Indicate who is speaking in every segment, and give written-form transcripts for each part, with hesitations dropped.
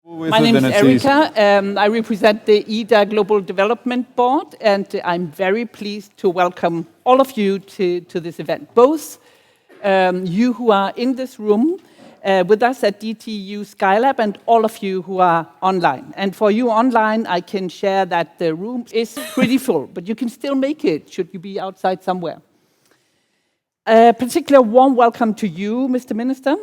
Speaker 1: My name is Erika. I represent the EDA Global Development Board, and I'm very pleased to welcome all of you to this event. Both you who are in this room with us at DTU Skylab and all of you who are online. And for you online, I can share that the room is pretty full, but you can still make it should you be outside somewhere. A particular warm welcome to you, Mr. Minister.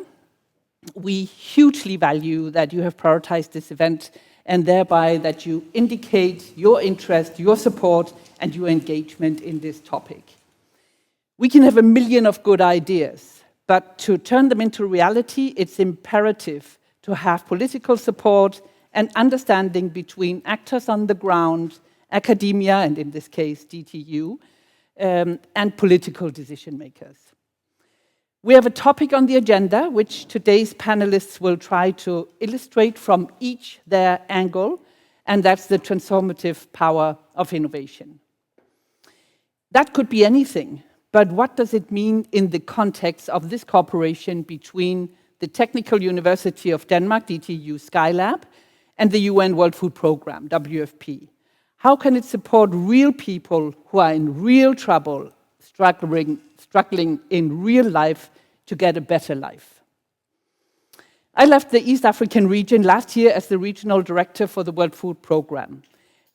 Speaker 1: We hugely value that you have prioritized this event and thereby that you indicate your interest, your support, and your engagement in this topic. We can have a million of good ideas, but to turn them into reality, it's imperative to have political support and understanding between actors on the ground, academia, and in this case, DTU, and political decision makers. We have a topic on the agenda, which today's panelists will try to illustrate from each their angle, and that's the transformative power of innovation. That could be anything, but what does it mean in the context of this cooperation between the Technical University of Denmark, DTU Skylab, and the UN World Food Programme, WFP? How can it support real people who are in real trouble, struggling in real life to get a better life? I left the East African region last year as the regional director for the World Food Programme.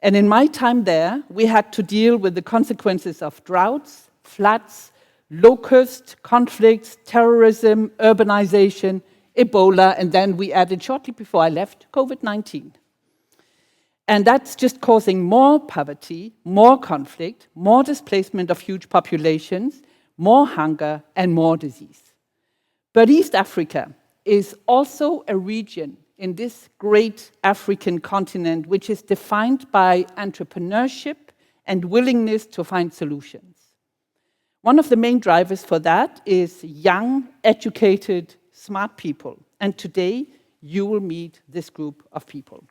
Speaker 1: And in my time there, we had to deal with the consequences of droughts, floods, locusts, conflicts, terrorism, urbanization, Ebola, and then we added shortly before I left, COVID-19. And that's just causing more poverty, more conflict, more displacement of huge populations, more hunger, and more disease. But East Africa is also a region in this great African continent which is defined by entrepreneurship and willingness to find solutions. One of the main drivers for that is young, educated, smart people. And today, you will meet this group of people.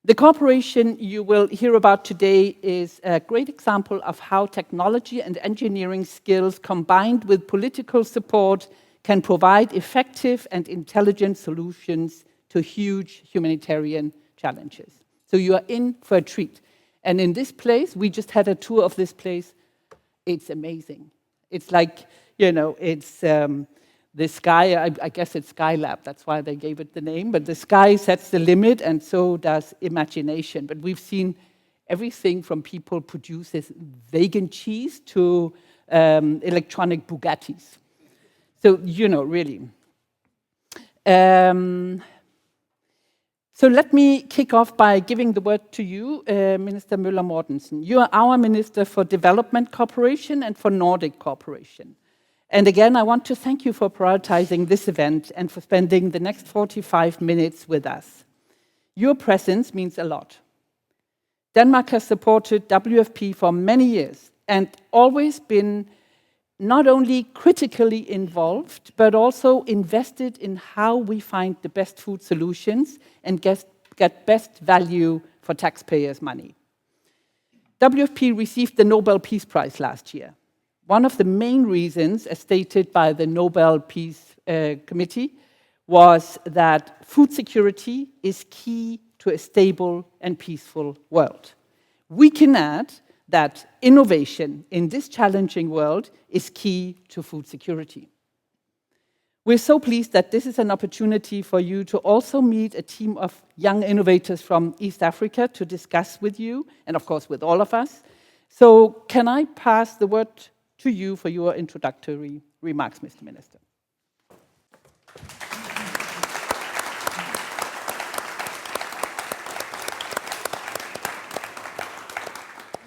Speaker 1: The cooperation you will hear about today is a great example of how technology and engineering skills combined with political support can provide effective and intelligent solutions to huge humanitarian challenges. So you are in for a treat. And in this place, we just had a tour of this place. It's amazing. It's like, it's the sky, I guess it's Skylab, that's why they gave it the name, but the sky sets the limit and so does imagination. But we've seen everything from people produces vegan cheese to electronic Bugattis. So, really. So let me kick off by giving the word to you, Minister Møller Mortensen. You are our Minister for Development Cooperation and for Nordic Cooperation. And again, I want to thank you for prioritizing this event and for spending the next 45 minutes with us. Your presence means a lot. Denmark has supported WFP for many years and always been not only critically involved, but also invested in how we find the best food solutions and get best value for taxpayers' money. WFP received the Nobel Peace Prize last year. One of the main reasons, as stated by the Nobel Peace Committee, was that food security is key to a stable and peaceful world. We can add that innovation in this challenging world is key to food security. We're so pleased that this is an opportunity for you to also meet a team of young innovators from East Africa to discuss with you, and of course with all of us. So can I pass the word to you for your introductory remarks, Mr. Minister.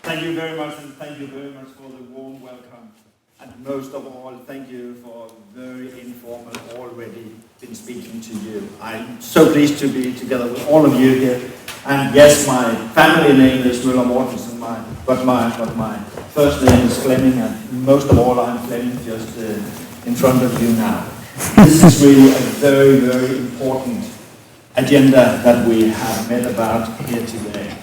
Speaker 2: Thank you very much, and thank you very much for the warm welcome. And most of all, thank you for very informal already been speaking to you. I'm so pleased to be together with all of you here. And yes, my family name is Møller Mortensen, but my first name is Flemming, and most of all, I'm Flemming just in front of you now. This is really a very, very important agenda that we have met about here today.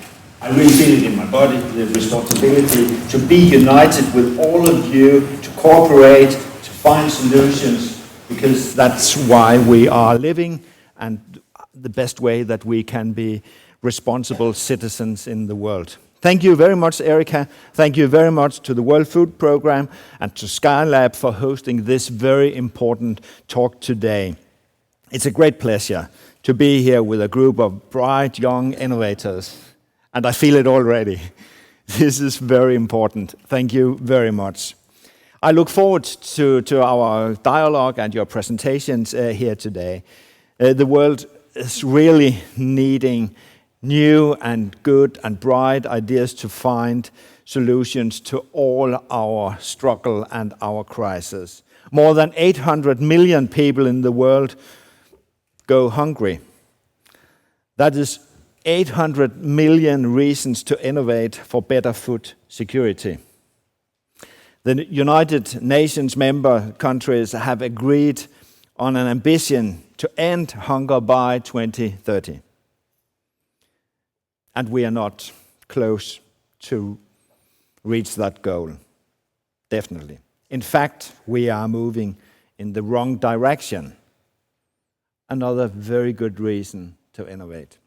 Speaker 2: I really feel it in my body, the responsibility to be united with all of you, to cooperate, to find solutions, because that's why we are living, and the best way that we can be responsible citizens in the world. Thank you very much, Erika. Thank you very much to the World Food Programme and to Skylab for hosting this very important talk today. It's a great pleasure to be here with a group of bright young innovators, and I feel it already. This is very important. Thank you very much. I look forward to our dialogue and your presentations here today. The world is really needing new and good and bright ideas to find solutions to all our struggle and our crisis. More than 800 million people in the world go hungry. That is 800 million reasons to innovate for better food security. The United Nations member countries have agreed on an ambition to end hunger by 2030. And we are not close to reach that goal, definitely. In fact, we are moving in the wrong direction. Another very good reason to innovate.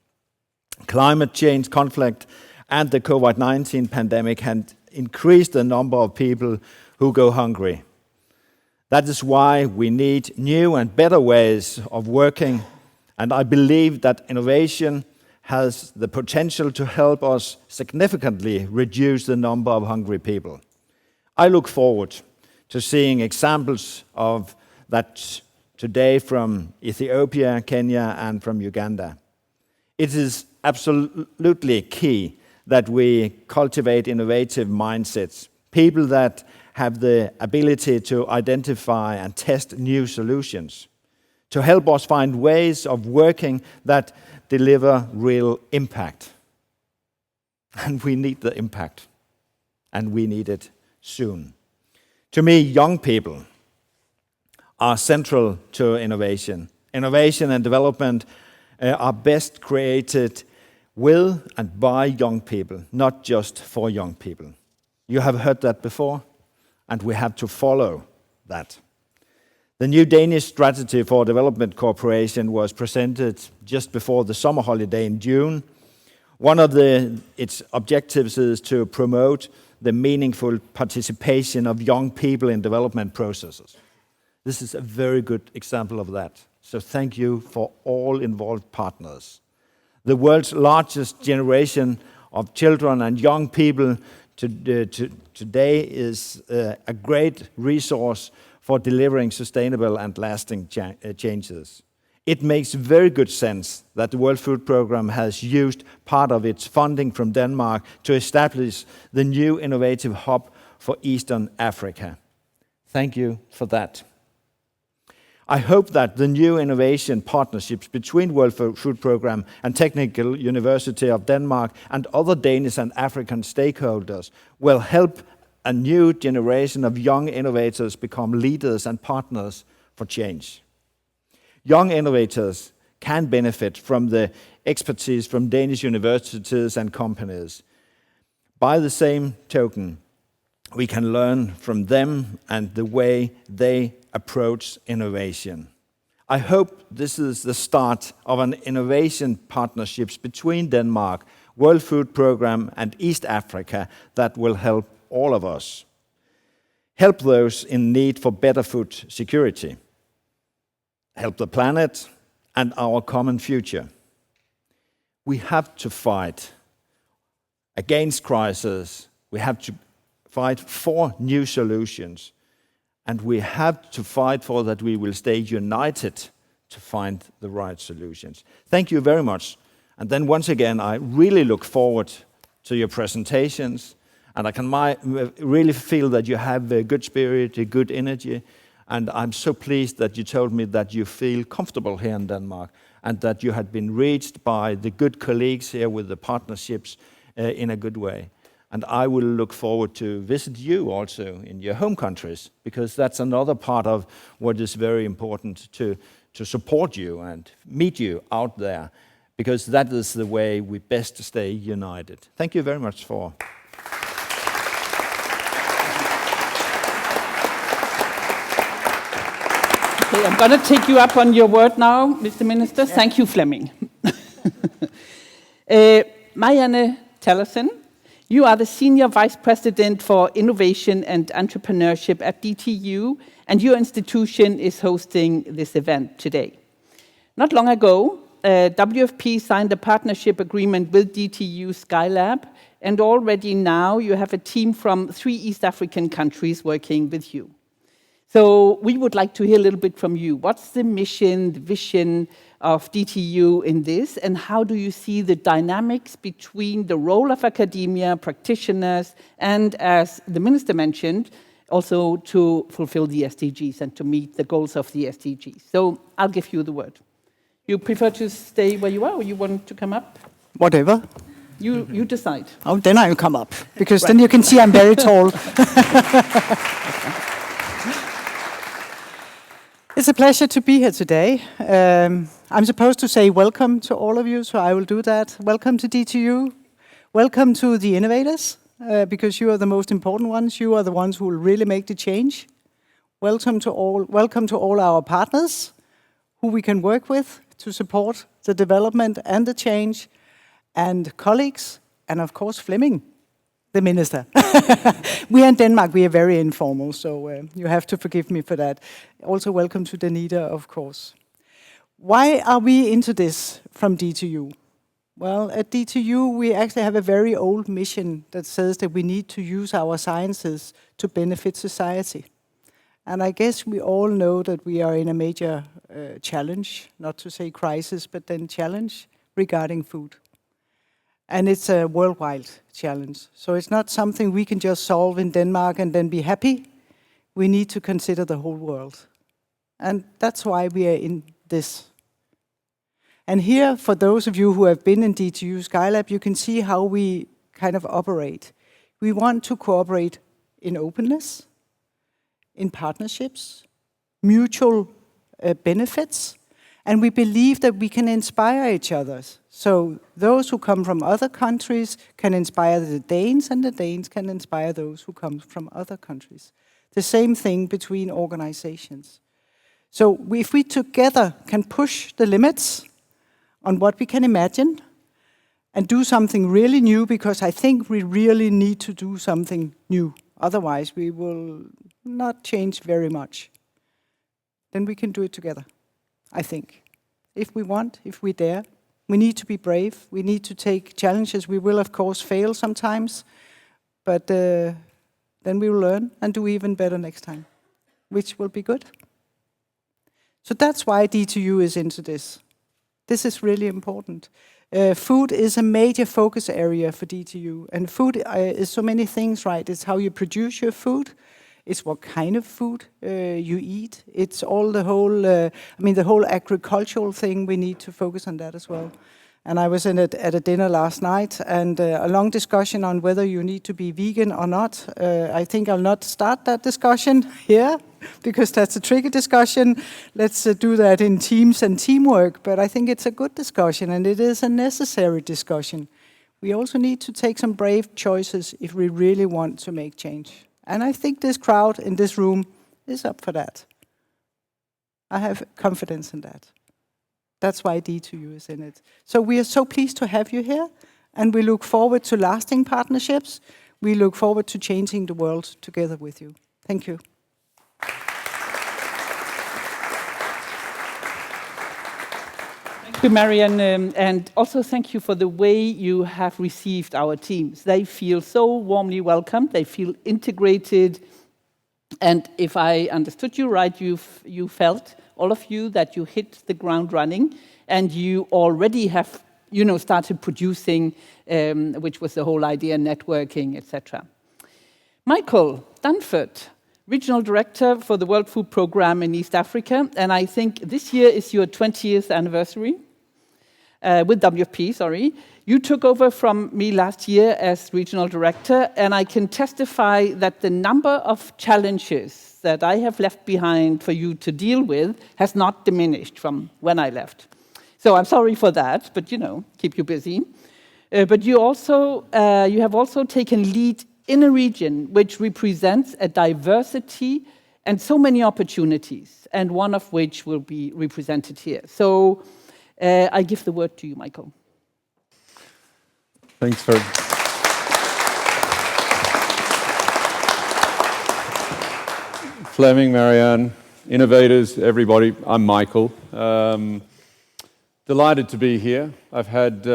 Speaker 2: Climate change, conflict, and the COVID-19 pandemic have increased the number of people who go hungry. That is why we need new and better ways of working, and I believe that innovation has the potential to help us significantly reduce the number of hungry people. I look forward to seeing examples of that today from Ethiopia, Kenya, and from Uganda. It is absolutely key that we cultivate innovative mindsets, people that have the ability to identify and test new solutions, to help us find ways of working that deliver real impact. And we need the impact, and we need it soon. To me, young people are central to innovation. Innovation and development are best created with and by young people, not just for young people. You have heard that before, and we have to follow that. The new Danish strategy for development cooperation was presented just before the summer holiday in June. One of its objectives is to promote the meaningful participation of young people in development processes. This is a very good example of that. So thank you for all involved partners. The world's largest generation of children and young people today is a great resource for delivering sustainable and lasting changes. It makes very good sense that the World Food Programme has used part of its funding from Denmark to establish the new innovative hub for Eastern Africa. Thank you for that. I hope that the new innovation partnerships between World Food Programme and Technical University of Denmark and other Danish and African stakeholders will help a new generation of young innovators become leaders and partners for change. Young innovators can benefit from the expertise from Danish universities and companies. By the same token, we can learn from them and the way they approach innovation. I hope this is the start of an innovation partnerships between Denmark, World Food Programme and East Africa that will help all of us. Help those in need for better food security. Help the planet and our common future. We have to fight against crisis. We have to fight for new solutions. And we have to fight for that we will stay united to find the right solutions. Thank you very much. And then once again, I really look forward to your presentations. And I can really feel that you have a good spirit, a good energy. And I'm so pleased that you told me that you feel comfortable here in Denmark and that you had been reached by the good colleagues here with the partnerships in a good way. And I will look forward to visit you also in your home countries, because that's another part of what is very important to support you and meet you out there, because that is the way we best stay united. Thank you very much for...
Speaker 1: Okay, I'm going to take you up on your word now, Mr. Minister. Thank you, Flemming. Marianne Tallersen, you are the Senior Vice President for Innovation and Entrepreneurship at DTU, and your institution is hosting this event today. Not long ago, WFP signed a partnership agreement with DTU Skylab, and already now you have a team from 3 East African countries working with you. So we would like to hear a little bit from you. What's the mission, the vision of DTU in this, and how do you see the dynamics between the role of academia, practitioners, and, as the minister mentioned, also to fulfill the SDGs and to meet the goals of the SDGs? So I'll give you the word. You prefer to stay where you are, or you want to come up?
Speaker 3: Whatever.
Speaker 1: You decide.
Speaker 3: Oh, then I'll come up, because
Speaker 1: Right.
Speaker 3: then you can see I'm very tall. It's a pleasure to be here today. I'm supposed to say welcome to all of you, so I will do that. Welcome to DTU. Welcome to the innovators, because you are the most important ones. You are the ones who will really make the change. Welcome to all our partners who we can work with to support the development and the change, and colleagues, and of course Flemming, the minister. We are in Denmark, we are very informal, so you have to forgive me for that. Also welcome to Danita, of course. Why are we into this from DTU? Well, at DTU we actually have a very old mission that says that we need to use our sciences to benefit society. And I guess we all know that we are in a major challenge, not to say crisis, but then challenge regarding food. And it's a worldwide challenge. So it's not something we can just solve in Denmark and then be happy. We need to consider the whole world. And that's why we are in this. And here, for those of you who have been in DTU Skylab, you can see how we kind of operate. We want to cooperate in openness, in partnerships, mutual benefits, and we believe that we can inspire each other. So those who come from other countries can inspire the Danes, and the Danes can inspire those who come from other countries. The same thing between organizations. So if we together can push the limits on what we can imagine and do something really new, because I think we really need to do something new. Otherwise, we will not change very much. Then we can do it together, I think. If we want, if we dare. We need to be brave. We need to take challenges. We will, of course, fail sometimes, but then we will learn and do even better next time, which will be good. So that's why DTU is into this. This is really important. Food is a major focus area for DTU, and food is so many things, right? It's how you produce your food. It's what kind of food you eat. It's all the whole agricultural thing. We need to focus on that as well. And I was at a dinner last night, and a long discussion on whether you need to be vegan or not. I think I'll not start that discussion here, because that's a tricky discussion. Let's do that in teams and teamwork. But I think it's a good discussion, and it is a necessary discussion. We also need to take some brave choices if we really want to make change. And I think this crowd in this room is up for that. I have confidence in that. That's why D2U is in it. So we are so pleased to have you here, and we look forward to lasting partnerships. We look forward to changing the world together with you. Thank you.
Speaker 1: Thank you, Marianne, and also thank you for the way you have received our teams. They feel so warmly welcomed, they feel integrated, and if I understood you right, you felt, all of you, that you hit the ground running, and you already have, started producing, which was the whole idea, networking, etc. Michael Dunford, Regional Director for the World Food Programme in East Africa, and I think this year is your 20th anniversary with WFP, sorry. You took over from me last year as Regional Director, and I can testify that the number of challenges that I have left behind for you to deal with has not diminished from when I left. So I'm sorry for that, but keep you busy. But you have also taken lead in a region which represents a diversity and so many opportunities, and one of which will be represented here. So I give the word to you, Michael.
Speaker 4: Thanks for... Fleming, Marianne, innovators, everybody. I'm Michael. Delighted to be here. I've had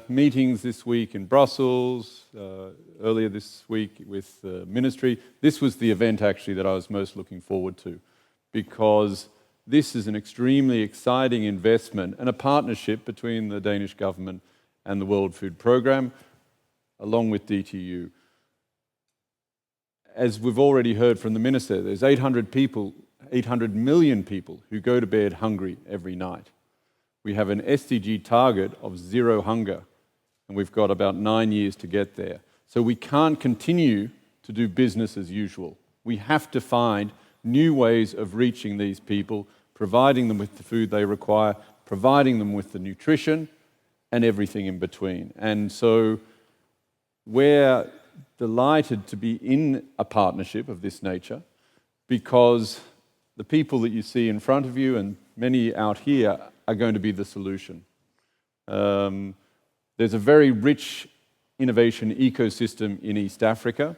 Speaker 4: meetings this week in Brussels, earlier this week with the ministry. This was the event actually that I was most looking forward to, because this is an extremely exciting investment and a partnership between the Danish government and the World Food Programme, along with DTU. As we've already heard from the minister, there's 800 million people who go to bed hungry every night. We have an SDG target of zero hunger, and we've got about 9 years to get there. So we can't continue to do business as usual. We have to find new ways of reaching these people, providing them with the food they require, providing them with the nutrition, and everything in between. And so we're delighted to be in a partnership of this nature, because the people that you see in front of you and many out here are going to be the solution. There's a very rich innovation ecosystem in East Africa.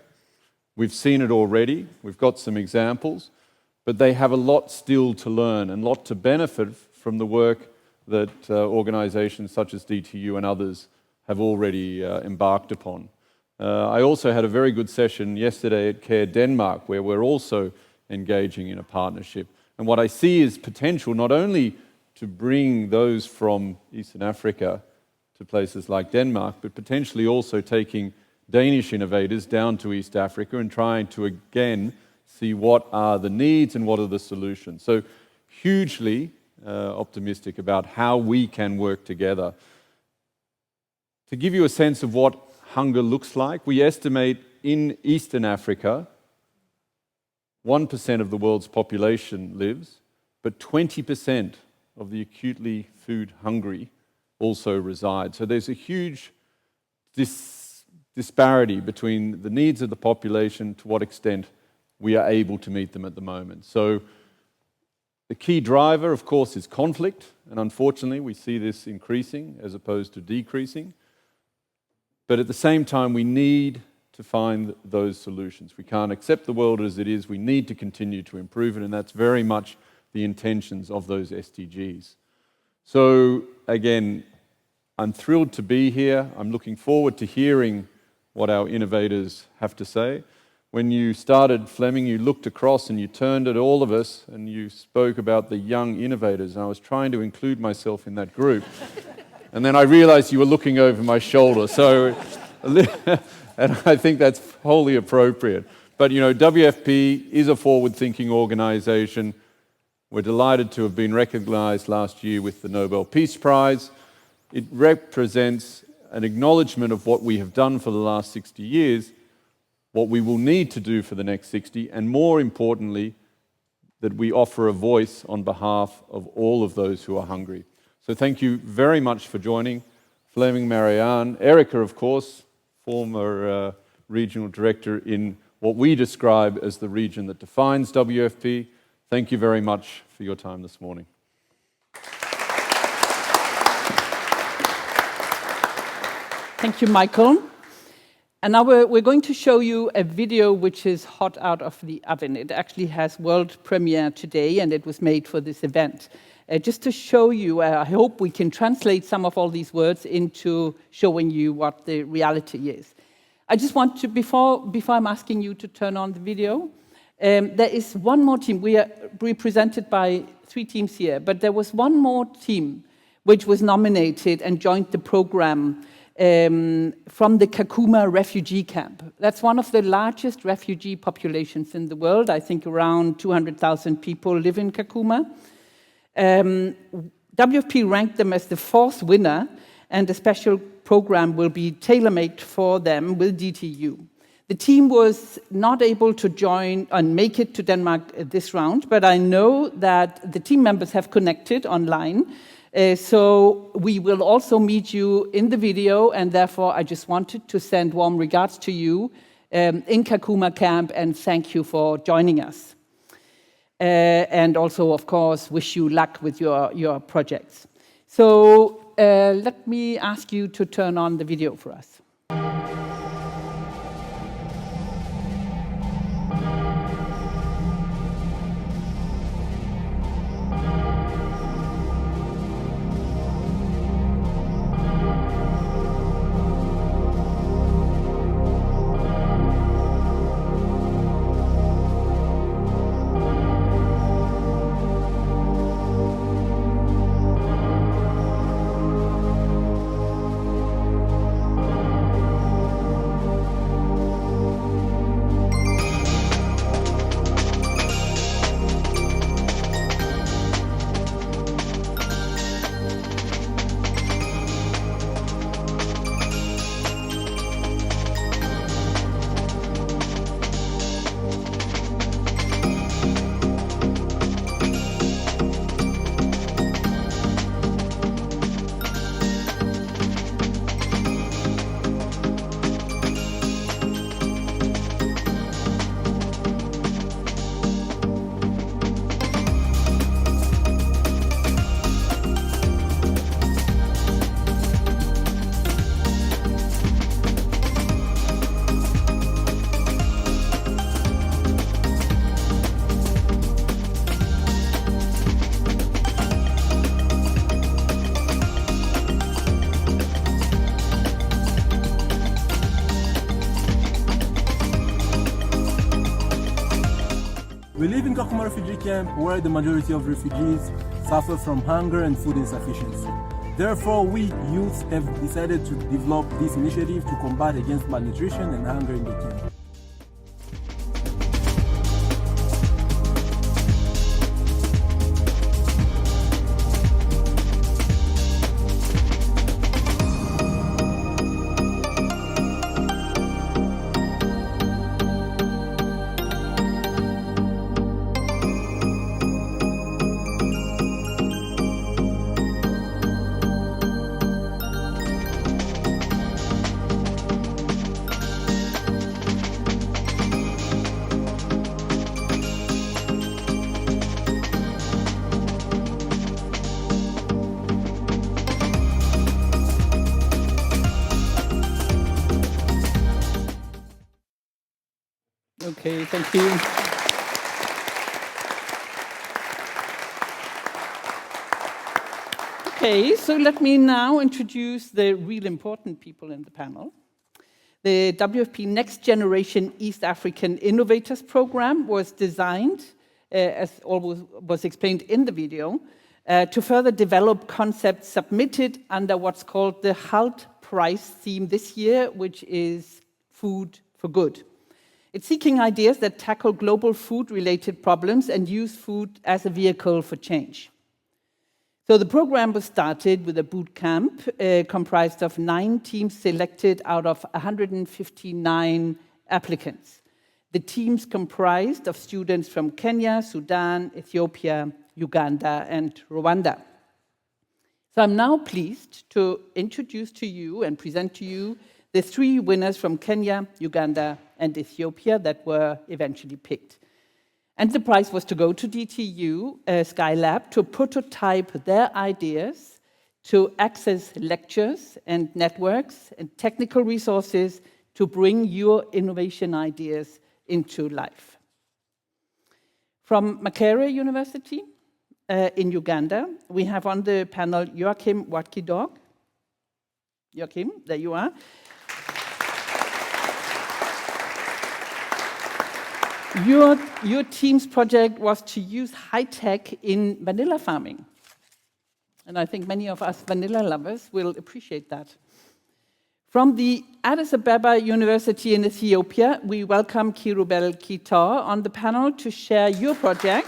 Speaker 4: We've seen it already. We've got some examples, but they have a lot still to learn and a lot to benefit from the work that organizations such as DTU and others have already embarked upon. I also had a very good session yesterday at CARE Denmark, where we're also engaging in a partnership. And what I see is potential not only to bring those from Eastern Africa to places like Denmark, but potentially also taking Danish innovators down to East Africa and trying to again see what are the needs and what are the solutions. So hugely optimistic about how we can work together. To give you a sense of what hunger looks like, we estimate in Eastern Africa 1% of the world's population lives, but 20% of the acutely food hungry also reside. So there's a huge disparity between the needs of the population, to what extent we are able to meet them at the moment. So the key driver, of course, is conflict, and unfortunately we see this increasing as opposed to decreasing. But at the same time, we need to find those solutions. We can't accept the world as it is. We need to continue to improve it, and that's very much the intentions of those SDGs. So again, I'm thrilled to be here. I'm looking forward to hearing what our innovators have to say. When you started, Fleming, you looked across and you turned at all of us and you spoke about the young innovators, and I was trying to include myself in that group. And then I realized you were looking over my shoulder, so and I think that's wholly appropriate. But you know, WFP is a forward-thinking organization. We're delighted to have been recognized last year with the Nobel Peace Prize. It represents an acknowledgement of what we have done for the last 60 years, what we will need to do for the next 60, and more importantly, that we offer a voice on behalf of all of those who are hungry. So thank you very much for joining. Fleming, Marianne, Erica, of course, former regional director in what we describe as the region that defines WFP. Thank you very much for your time this morning.
Speaker 1: Thank you, Michael. And now we're going to show you a video which is hot out of the oven. It actually has world premiere today, and it was made for this event. Just to show you, I hope we can translate some of all these words into showing you what the reality is. I just want to, before I'm asking you to turn on the video, there is one more team. We are represented by 3 teams here, but there was one more team which was nominated and joined the program from the Kakuma refugee camp. That's one of the largest refugee populations in the world. I think around 200,000 people live in Kakuma. WFP ranked them as the 4th winner, and a special program will be tailor-made for them with DTU. The team was not able to join and make it to Denmark this round, but I know that the team members have connected online. So we will also meet you in the video, and therefore I just wanted to send warm regards to you in Kakuma camp, and thank you for joining us. And also, of course, wish you luck with your projects. So let me ask you to turn on the video for us.
Speaker 5: in Kakuma refugee camp, where the majority of refugees suffer from hunger and food insufficiency. Therefore, we youth have decided to develop this initiative to combat against malnutrition and hunger in the camp.
Speaker 1: Okay, thank you. Okay, so let me now introduce the real important people in the panel. The WFP Next Generation East African Innovators Program was designed, as always was explained in the video, to further develop concepts submitted under what's called the HALT Prize theme this year, which is Food for Good. It's seeking ideas that tackle global food-related problems and use food as a vehicle for change. So the program was started with a boot camp comprised of 9 teams selected out of 159 applicants. The teams comprised of students from Kenya, Sudan, Ethiopia, Uganda, and Rwanda. So I'm now pleased to introduce to you and present to you the 3 winners from Kenya, Uganda, and Ethiopia that were eventually picked. And the prize was to go to DTU Skylab to prototype their ideas, to access lectures and networks and technical resources to bring your innovation ideas into life. From Makerere University in Uganda, we have on the panel Joachim Watkidog. Joachim, there you are. Your team's project was to use high-tech in vanilla farming. And I think many of us vanilla lovers will appreciate that. From the Addis Ababa University in Ethiopia, we welcome Kirubel Kitar on the panel to share your project.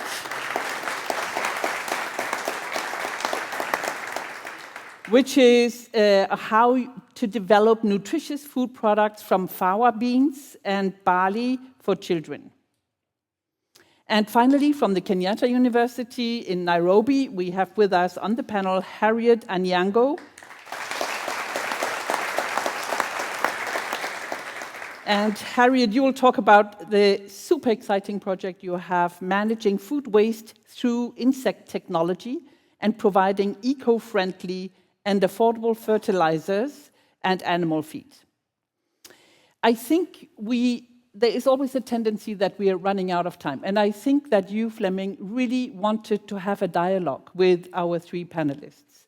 Speaker 1: Which is how to develop nutritious food products from fava beans and barley for children. And finally, from the Kenyatta University in Nairobi, we have with us on the panel Harriet Anyango. And Harriet, you will talk about the super exciting project you have managing food waste through insect technology and providing eco-friendly and affordable fertilizers and animal feed. I think there is always a tendency that we are running out of time. And I think that you, Flemming, really wanted to have a dialogue with our 3 panelists.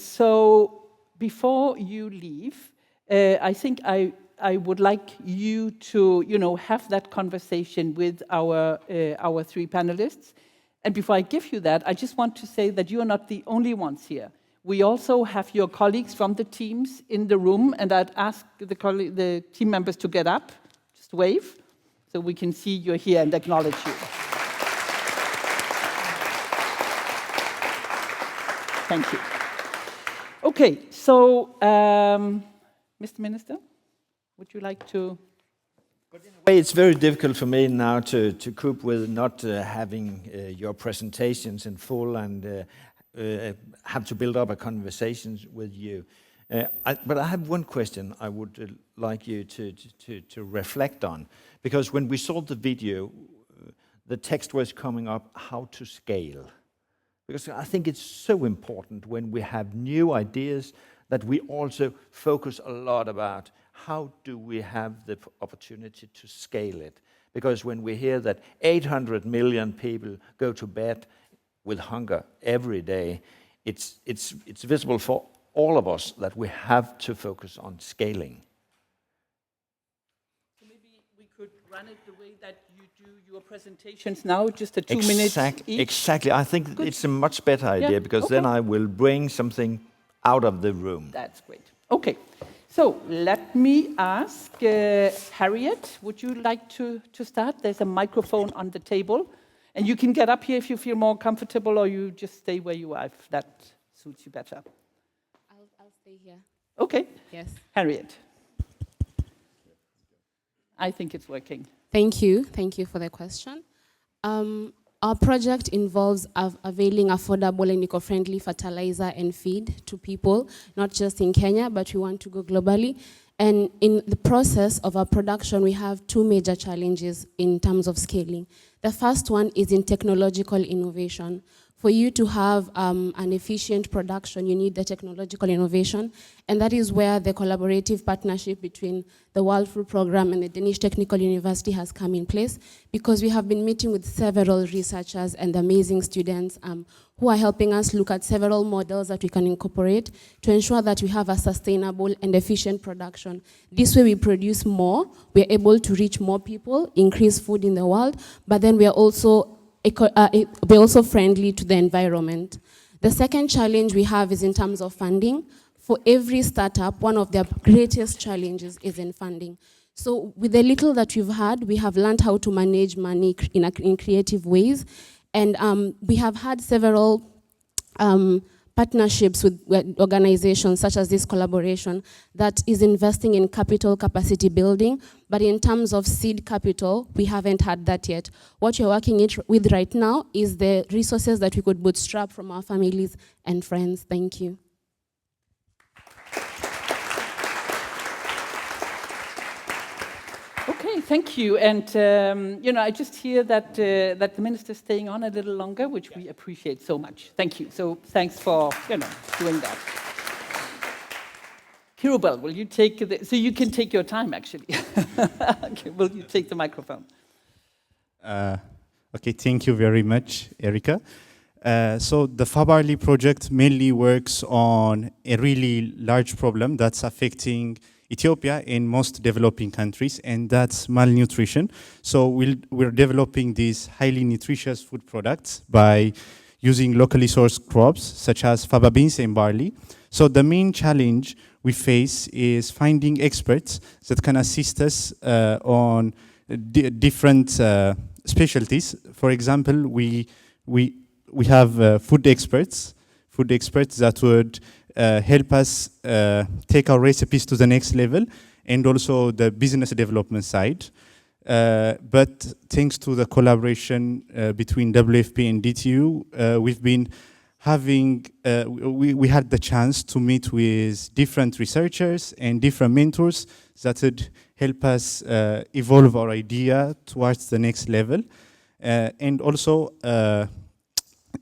Speaker 1: So before you leave, I think I would like you to, have that conversation with our 3 panelists. And before I give you that, I just want to say that you are not the only ones here. We also have your colleagues from the teams in the room, and I'd ask the team members to get up. Wave, so we can see you're here and acknowledge you. Thank you. Okay, so, Mr. Minister, would you like to?
Speaker 2: But in a way, it's very difficult for me now to cope with not having your presentations in full and have to build up a conversation with you. But I have one question I would like you to reflect on, because when we saw the video, the text was coming up, how to scale. Because I think it's so important when we have new ideas that we also focus a lot about how do we have the opportunity to scale it. Because when we hear that 800 million people go to bed with hunger every day, it's visible for all of us that we have to focus on scaling.
Speaker 1: So maybe we could run it the way that you do your presentations now, just a 2 minutes each?
Speaker 2: Exactly. I think it's a much better idea because then I will bring something out of the room.
Speaker 1: That's great. Okay, so let me ask Harriet, would you like to start? There's a microphone on the table, and you can get up here if you feel more comfortable, or you just stay where you are if that suits you better.
Speaker 6: I'll stay here.
Speaker 1: Okay.
Speaker 6: Yes.
Speaker 1: Harriet. I think it's working.
Speaker 6: Thank you. Thank you for the question. Our project involves availing affordable and eco-friendly fertilizer and feed to people, not just in Kenya, but we want to go globally. And in the process of our production, we have two major challenges in terms of scaling. The first one is in technological innovation. For you to have an efficient production, you need the technological innovation, and that is where the collaborative partnership between the World Food Programme and the Danish Technical University has come in place, because we have been meeting with several researchers and amazing students who are helping us look at several models that we can incorporate to ensure that we have a sustainable and efficient production. This way we produce more, we're able to reach more people, increase food in the world, but then we're also friendly to the environment. The second challenge we have is in terms of funding. For every startup, one of their greatest challenges is in funding. So with the little that we've had, we have learned how to manage money in creative ways. And we have had several partnerships with organizations such as this collaboration that is investing in capital capacity building, but in terms of seed capital, we haven't had that yet. What we're working with right now is the resources that we could bootstrap from our families and friends. Thank you.
Speaker 1: Okay, thank you. And I just hear that that the minister is staying on a little longer, which we appreciate so much. Thank you. So thanks for doing that. Kirubel, will you take so you can take your time actually. Okay, will you take the microphone?
Speaker 7: Okay, thank you very much, Erika. So the Fabarli project mainly works on a really large problem that's affecting Ethiopia and most developing countries, and that's malnutrition. So we're developing these highly nutritious food products by using locally sourced crops such as faba beans and barley. So the main challenge we face is finding experts that can assist us on different specialties. For example, we have food experts that would help us take our recipes to the next level, and also the business development side. But thanks to the collaboration between WFP and DTU, we've been having, we had the chance to meet with different researchers and different mentors that would help us evolve our idea towards the next level. And also,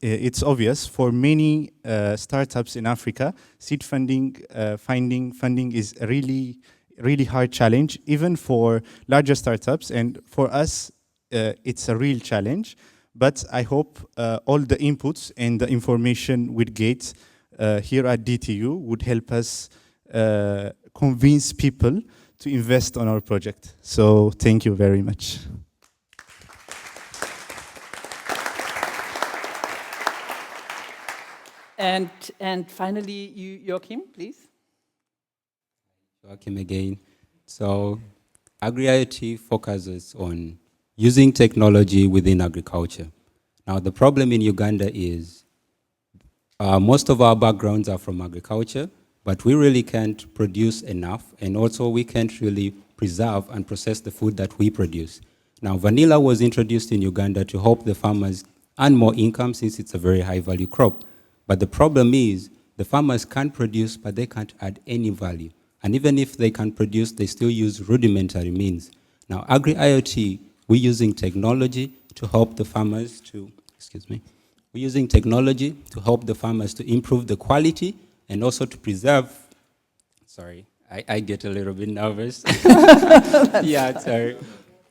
Speaker 7: it's obvious for many startups in Africa, seed funding, finding funding is a really hard challenge, even for larger startups. And for us, it's a real challenge. But I hope all the inputs and the information we get here at DTU would help us convince people to invest on our project. So thank you very much.
Speaker 1: And finally, Joachim, please.
Speaker 8: Joachim again. So Agri-IoT focuses on using technology within agriculture. Now the problem in Uganda is most of our backgrounds are from agriculture, but we really can't produce enough, and also we can't really preserve and process the food that we produce. Now vanilla was introduced in Uganda to help the farmers earn more income, since it's a very high value crop. But the problem is the farmers can't produce, but they can't add any value. And even if they can produce, they still use rudimentary means. Now, Agri-IoT, we're using technology to help the farmers to, we're using technology to help the farmers to improve the quality and also to preserve, sorry, I get a little bit nervous. Yeah, sorry.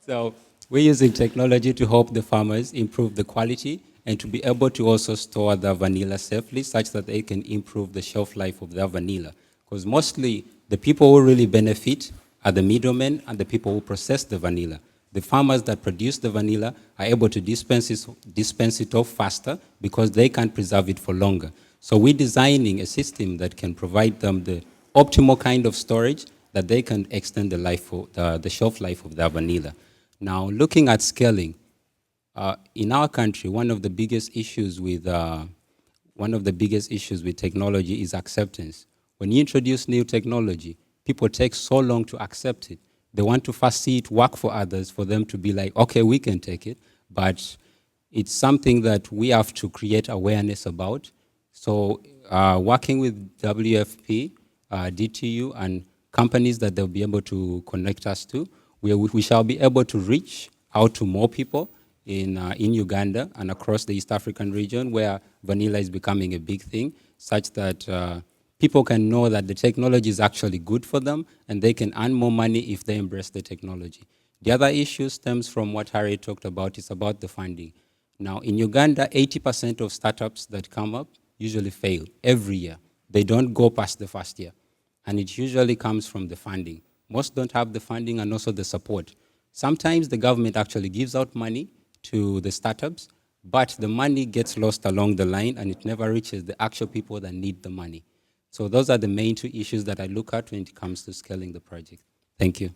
Speaker 8: So we're using technology to help the farmers improve the quality and to be able to also store the vanilla safely, such that they can improve the shelf life of their vanilla. Because mostly the people who really benefit are the middlemen and the people who process the vanilla. The farmers that produce the vanilla are able to dispense it off faster because they can preserve it for longer. So we're designing a system that can provide them the optimal kind of storage that they can extend the shelf life of their vanilla. Now, looking at scaling, in our country, one of the biggest issues with technology is acceptance. When you introduce new technology, people take so long to accept it. They want to first see it work for others for them to be like, okay, we can take it. But it's something that we have to create awareness about. So working with WFP, DTU, and companies that they'll be able to connect us to, we shall be able to reach out to more people in Uganda and across the East African region where vanilla is becoming a big thing, such that people can know that the technology is actually good for them and they can earn more money if they embrace the technology. The other issue stems from what Harry talked about, is about the funding. Now, in Uganda, 80% of startups that come up usually fail every year. They don't go past the first year. And it usually comes from the funding. Most don't have the funding and also the support. Sometimes the government actually gives out money to the startups, but the money gets lost along the line and it never reaches the actual people that need the money. So those are the main two issues that I look at when it comes to scaling the project. Thank you.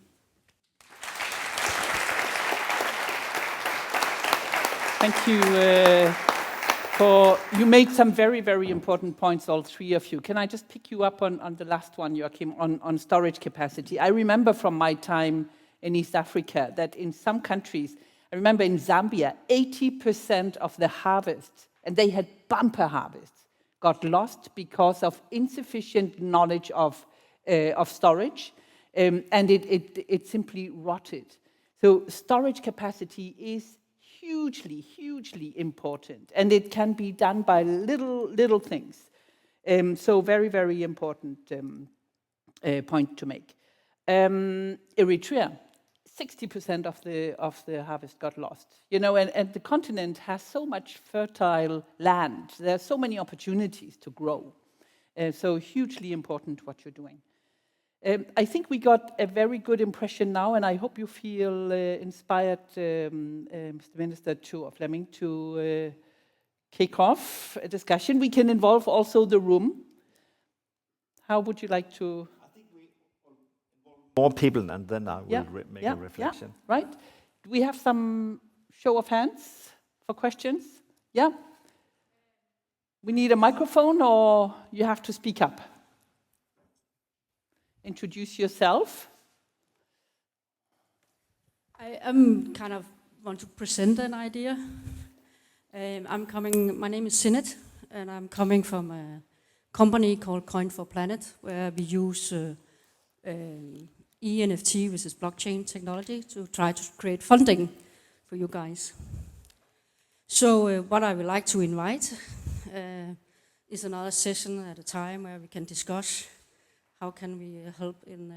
Speaker 1: Thank you. You made some very, very important points, all three of you. Can I just pick you up on the last one, Joachim, on storage capacity? I remember from my time in East Africa that in some countries, I remember in Zambia, 80% of the harvest, and they had bumper harvests, got lost because of insufficient knowledge of storage, and it simply rotted. So storage capacity is hugely, hugely important, and it can be done by little things. So very, very important point to make. Eritrea, 60% of the harvest got lost. You know, and the continent has so much fertile land. There are so many opportunities to grow. So hugely important what you're doing. I think we got a very good impression now, and I hope you feel inspired, Mr. Minister Fleming, to kick off a discussion. We can involve also the room. How would you like to?
Speaker 2: I think we involve more people, and then I will make a reflection.
Speaker 1: Yeah, right. Do we have some show of hands for questions? Yeah. We need a microphone, or you have to speak up. Introduce yourself.
Speaker 9: I kind of want to present an idea. My name is Sinet, and I'm coming from a company called Coin for Planet, where we use ENFT, which is blockchain technology, to try to create funding for you guys. So what I would like to invite is another session at a time where we can discuss how can we help in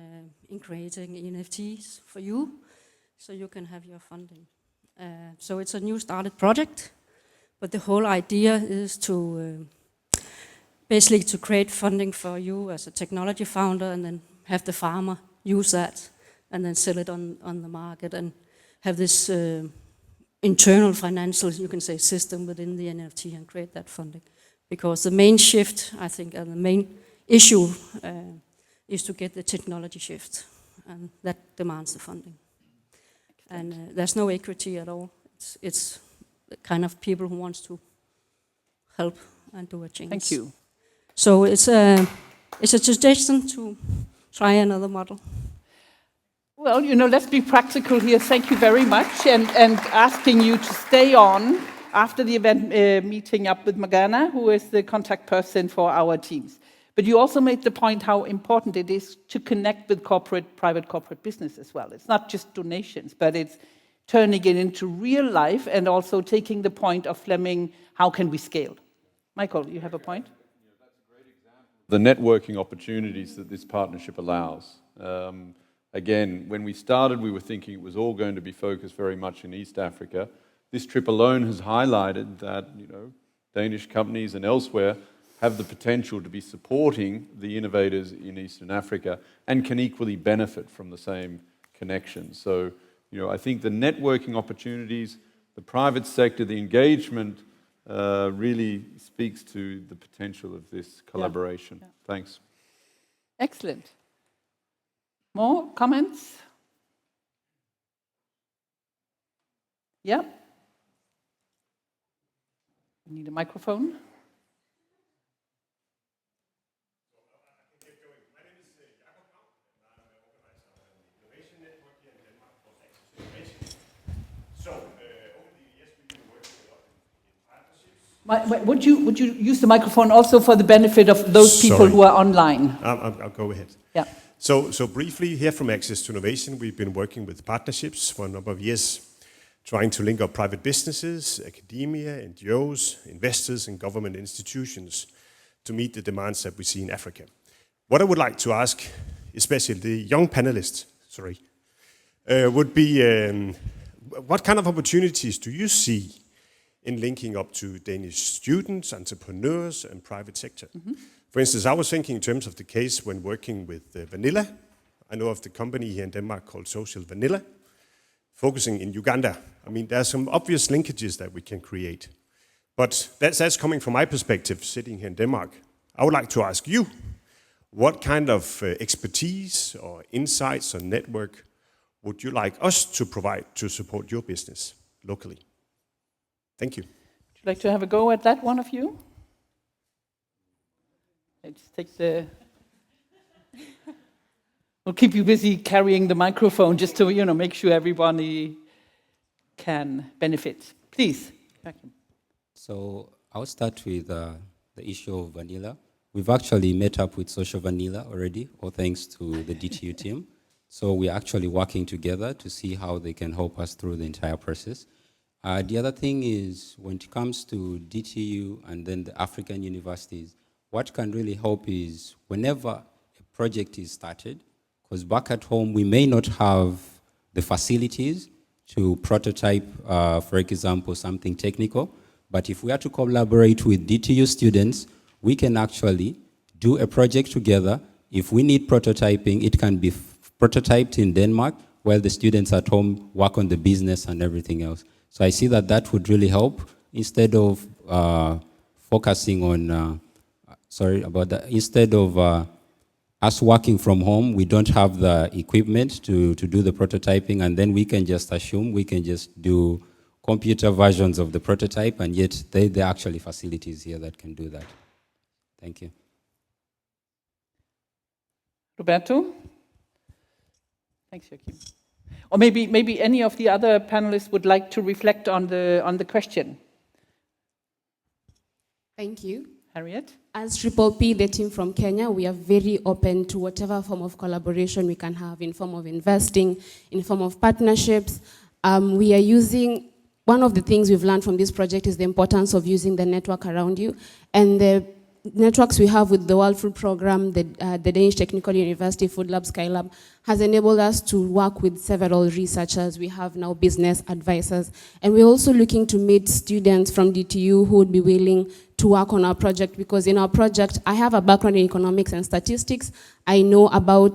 Speaker 9: creating ENFTs for you, so you can have your funding. So it's a new started project, but the whole idea is to basically to create funding for you as a technology founder, and then have the farmer use that, and then sell it on the market, and have this internal financial, you can say, system within the NFT, and create that funding. Because the main shift, I think, and the main issue is to get the technology shift, and that demands the funding. And there's no equity at all. It's the kind of people who wants to help and do a change.
Speaker 1: Thank you.
Speaker 9: So it's a suggestion to try another model.
Speaker 1: Well, you know, let's be practical here. Thank you very much, and asking you to stay on after the event, meeting up with Magana, who is the contact person for our teams. But you also made the point how important it is to connect with private corporate business as well. It's not just donations, but it's turning it into real life, and also taking the point of Fleming, how can we scale? Michael, you have a point?
Speaker 4: Yeah, that's a great example. The networking opportunities that this partnership allows. Again, when we started, we were thinking it was all going to be focused very much in East Africa. This trip alone has highlighted that, you know, Danish companies and elsewhere have the potential to be supporting the innovators in Eastern Africa and can equally benefit from the same connections. So, I think the networking opportunities, the private sector, the engagement really speaks to the potential of this collaboration.
Speaker 1: Yeah.
Speaker 4: Thanks.
Speaker 1: Excellent. More comments? Yeah. We need a microphone. Would you use the microphone also for the benefit of those people who are online?
Speaker 10: I'll go ahead.
Speaker 1: Yeah.
Speaker 10: So briefly, here from Access to Innovation, we've been working with partnerships for a number of years, trying to link up private businesses, academia, NGOs, investors, and government institutions to meet the demands that we see in Africa. What I would like to ask, especially the young panelists, would be what kind of opportunities do you see in linking up to Danish students, entrepreneurs, and private sector? Mm-hmm. For instance, I was thinking in terms of the case when working with Vanilla. I know of the company here in Denmark called Social Vanilla, focusing in Uganda. I mean, there are some obvious linkages that we can create. But that's coming from my perspective, sitting here in Denmark. I would like to ask you, what kind of expertise or insights or network would you like us to provide to support your business locally? Thank you.
Speaker 1: Would you like to have a go at that, one of you? Let's take the... We'll keep you busy carrying the microphone just to, make sure everybody can benefit. Please.
Speaker 8: So I'll start with the issue of Vanilla. We've actually met up with Social Vanilla already, all thanks to the DTU team. So we're actually working together to see how they can help us through the entire process. The other thing is, when it comes to DTU and then the African universities, what can really help is whenever a project is started, because back at home we may not have the facilities to prototype, for example, something technical, but if we are to collaborate with DTU students, we can actually do a project together. If we need prototyping, it can be prototyped in Denmark, while the students at home work on the business and everything else. So I see that would really help, instead of focusing on, instead of us working from home, we don't have the equipment to do the prototyping, and then we can just assume we can just do computer versions of the prototype, and yet there are actually facilities here that can do that. Thank you.
Speaker 1: Roberto? Thanks, Joachim. Or maybe any of the other panelists would like to reflect on the question.
Speaker 6: Thank you.
Speaker 1: Harriet?
Speaker 6: As Triple P, the team from Kenya, we are very open to whatever form of collaboration we can have in form of investing, in form of partnerships. We are using, one of the things we've learned from this project is the importance of using the network around you. And the networks we have with the World Food Programme, the Danish Technical University, Food Lab, Skylab, has enabled us to work with several researchers. We have now business advisors. And we're also looking to meet students from DTU who would be willing to work on our project, because in our project, I have a background in economics and statistics. I know about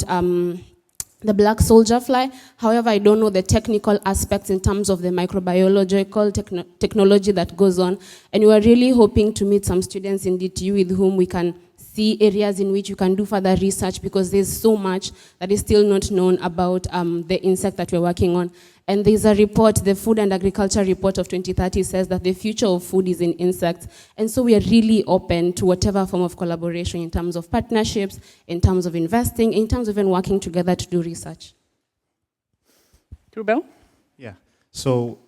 Speaker 6: the black soldier fly. However, I don't know the technical aspects in terms of the microbiological technology that goes on. And we are really hoping to meet some students in DTU with whom we can see areas in which you can do further research, because there's so much that is still not known about the insect that we're working on. And there's a report, the Food and Agriculture Report of 2030 says that the future of food is in insects. And so we are really open to whatever form of collaboration in terms of partnerships, in terms of investing, in terms of even working together to do research.
Speaker 1: Rubel?
Speaker 7: Yeah, so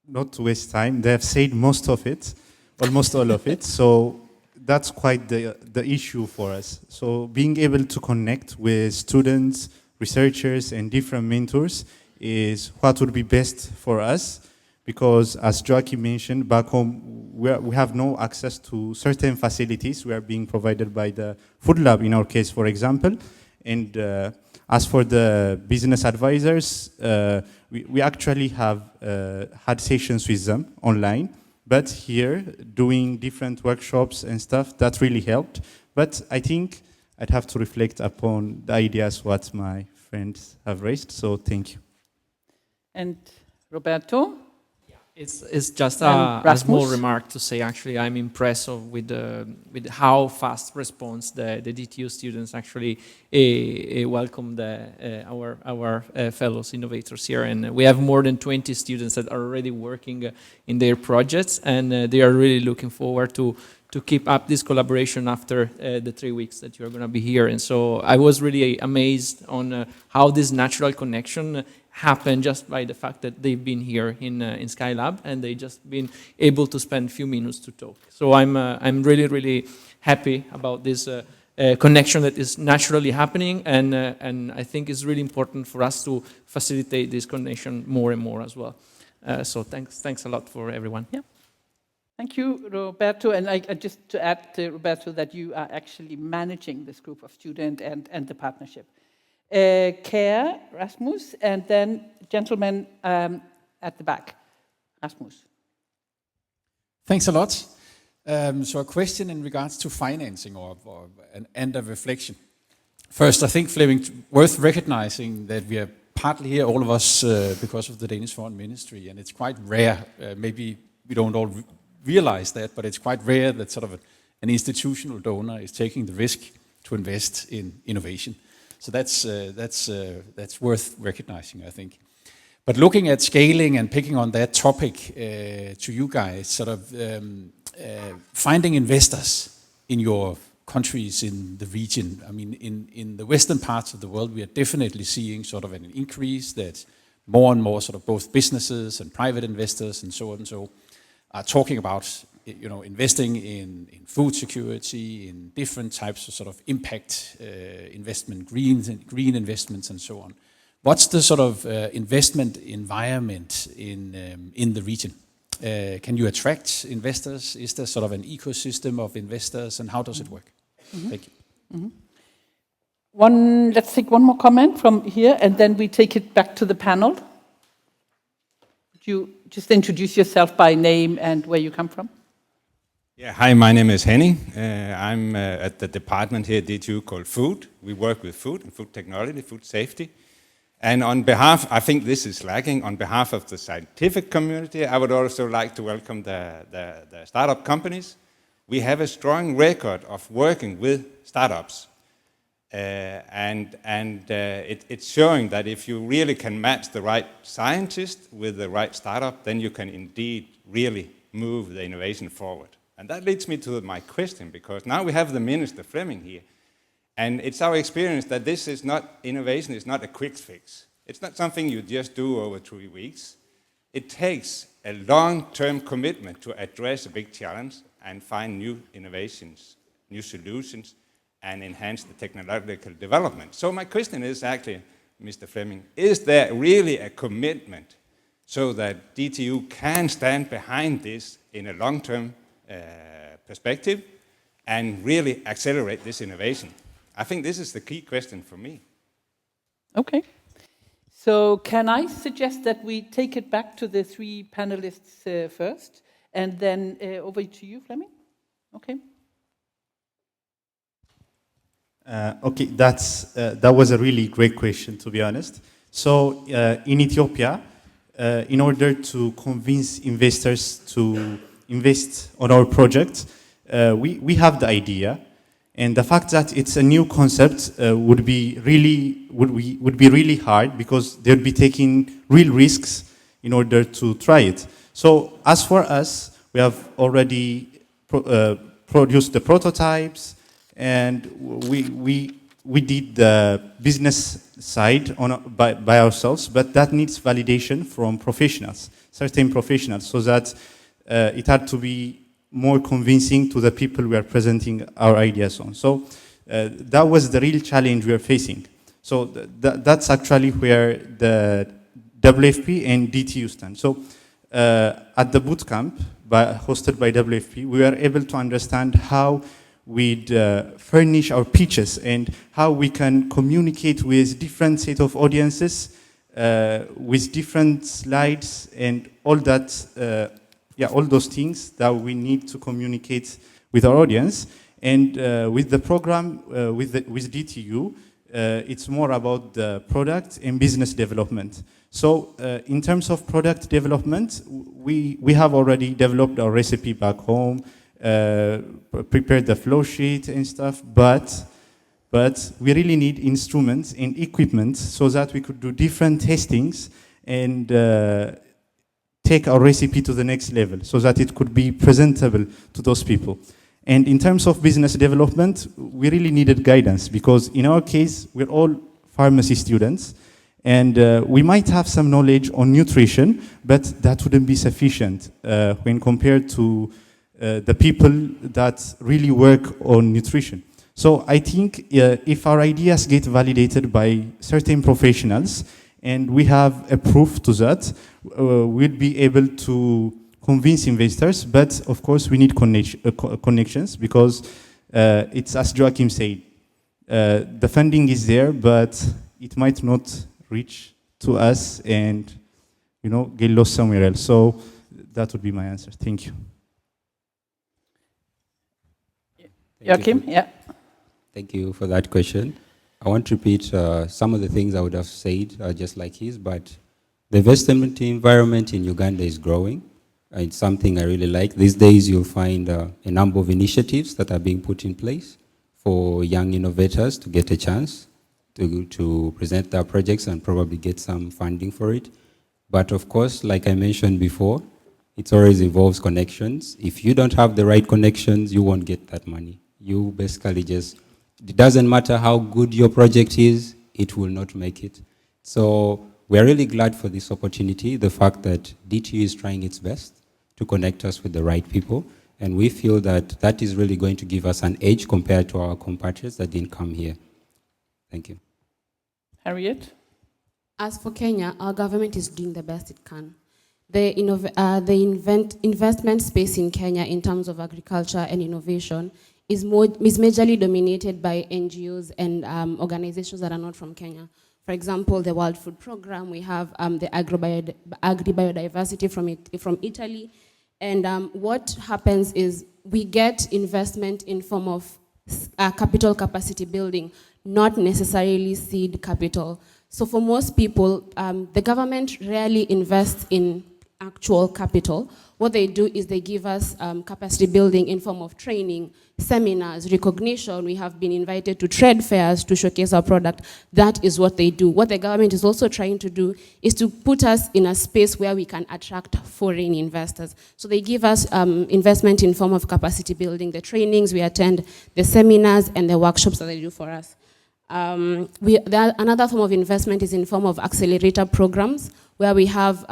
Speaker 7: not to waste time, they have said most of it, almost all of it. So that's quite the issue for us. So being able to connect with students, researchers, and different mentors is what would be best for us, because as Joachim mentioned, back home we have no access to certain facilities we are being provided by the Food Lab, in our case, for example. And as for the business advisors, we actually have had sessions with them online, but here doing different workshops and stuff, that really helped. But I think I'd have to reflect upon the ideas what my friends have raised, so thank you.
Speaker 1: and Roberto.
Speaker 11: It's just
Speaker 1: And
Speaker 11: a small
Speaker 1: Rasmus?
Speaker 11: remark to say. Actually, I'm impressed with how fast response the DTU students actually welcome our fellows innovators here, and we have more than 20 students that are already working in their projects, and they are really looking forward to keep up this collaboration after the 3 weeks that you're going to be here. And so I was really amazed on how this natural connection happened just by the fact that they've been here in Skylab, and they just been able to spend a few minutes to talk. So I'm really, really happy about this connection that is naturally happening, and I think it's really important for us to facilitate this connection more and more as well. So thanks a lot for everyone.
Speaker 1: Yeah. Thank you, Roberto. And I just to add, Roberto, that you are actually managing this group of students and the partnership. Care, Rasmus, and then gentleman at the back. Rasmus.
Speaker 12: Thanks a lot. So a question in regards to financing and a reflection. First, I think, Flemming, worth recognizing that we are partly here, all of us, because of the Danish Foreign Ministry, and it's quite rare. Maybe we don't all realize that, but it's quite rare that sort of an institutional donor is taking the risk to invest in innovation. So that's worth recognizing, I think. But looking at scaling and picking on that topic to you guys, sort of finding investors in your countries in the region. I mean, in the western parts of the world, we are definitely seeing sort of an increase that more and more sort of both businesses and private investors and so on and so are talking about, investing in food security, in different types of sort of impact investment, green investments and so on. What's the sort of investment environment in the region? Can you attract investors? Is there sort of an ecosystem of investors, and how does it work? Mm-hmm. Thank you.
Speaker 1: Mm-hmm. Let's take one more comment from here, and then we take it back to the panel. Would you just introduce yourself by name and where you come from?
Speaker 13: Yeah, hi, my name is Henning. I'm at the department here at DTU called Food. We work with food and food technology, food safety. And on behalf, I think this is lacking, on behalf of the scientific community, I would also like to welcome the startup companies. We have a strong record of working with startups. It's showing that if you really can match the right scientist with the right startup, then you can indeed really move the innovation forward. And that leads me to my question, because now we have the Minister Flemming here. And it's our experience that innovation is not a quick fix. It's not something you just do over 3 weeks. It takes a long-term commitment to address a big challenge and find new innovations, new solutions, and enhance the technological development. So my question is actually, Mr. Flemming, is there really a commitment so that DTU can stand behind this in a long-term perspective and really accelerate this innovation? I think this is the key question for me.
Speaker 1: Okay. So can I suggest that we take it back to the three panelists first, and then over to you, Flemming? Okay.
Speaker 7: Okay, that was a really great question, to be honest. So in Ethiopia, in order to convince investors to invest on our project, we have the idea. And the fact that it's a new concept would be really hard, because they'd be taking real risks in order to try it. So as for us, we have already produced the prototypes, and we did the business side by ourselves, but that needs validation from professionals, certain professionals, so that it had to be more convincing to the people we are presenting our ideas on. So that was the real challenge we are facing. So that's actually where the WFP and DTU stand. So at the bootcamp hosted by WFP, we were able to understand how we'd furnish our pitches and how we can communicate with different set of audiences, with different slides and all that. All those things that we need to communicate with our audience. And with the program, with DTU, it's more about the product and business development. So in terms of product development, we have already developed our recipe back home, prepared the flow sheet and stuff, but we really need instruments and equipment so that we could do different testings and take our recipe to the next level so that it could be presentable to those people. And in terms of business development, we really needed guidance because in our case, we're all pharmacy students and we might have some knowledge on nutrition, but that wouldn't be sufficient when compared to the people that really work on nutrition. So I think if our ideas get validated by certain professionals and we have a proof to that, we'll be able to convince investors, but of course we need connections because it's as Joachim said, the funding is there, but it might not reach to us and get lost somewhere else. So that would be my answer. Thank you.
Speaker 1: Joachim, yeah.
Speaker 8: Thank you for that question. I want to repeat some of the things I would have said just like his, but the investment environment in Uganda is growing. It's something I really like. These days you'll find a number of initiatives that are being put in place for young innovators to get a chance to present their projects and probably get some funding for it. But of course, like I mentioned before, it always involves connections. If you don't have the right connections, you won't get that money. You basically it doesn't matter how good your project is, it will not make it. So we're really glad for this opportunity, the fact that DTU is trying its best to connect us with the right people. And we feel that that is really going to give us an edge compared to our compatriots that didn't come here. Thank you.
Speaker 1: Harriet?
Speaker 6: As for Kenya, our government is doing the best it can. The investment space in Kenya in terms of agriculture and innovation is majorly dominated by NGOs and organizations that are not from Kenya. For example, the World Food Programme, we have the agri-biodiversity from Italy. And what happens is we get investment in form of capital capacity building, not necessarily seed capital. So for most people, the government rarely invests in actual capital. What they do is they give us capacity building in form of training, seminars, recognition. We have been invited to trade fairs to showcase our product. That is what they do. What the government is also trying to do is to put us in a space where we can attract foreign investors. So they give us investment in form of capacity building, the trainings we attend, the seminars and the workshops that they do for us. Another form of investment is in form of accelerator programs where we have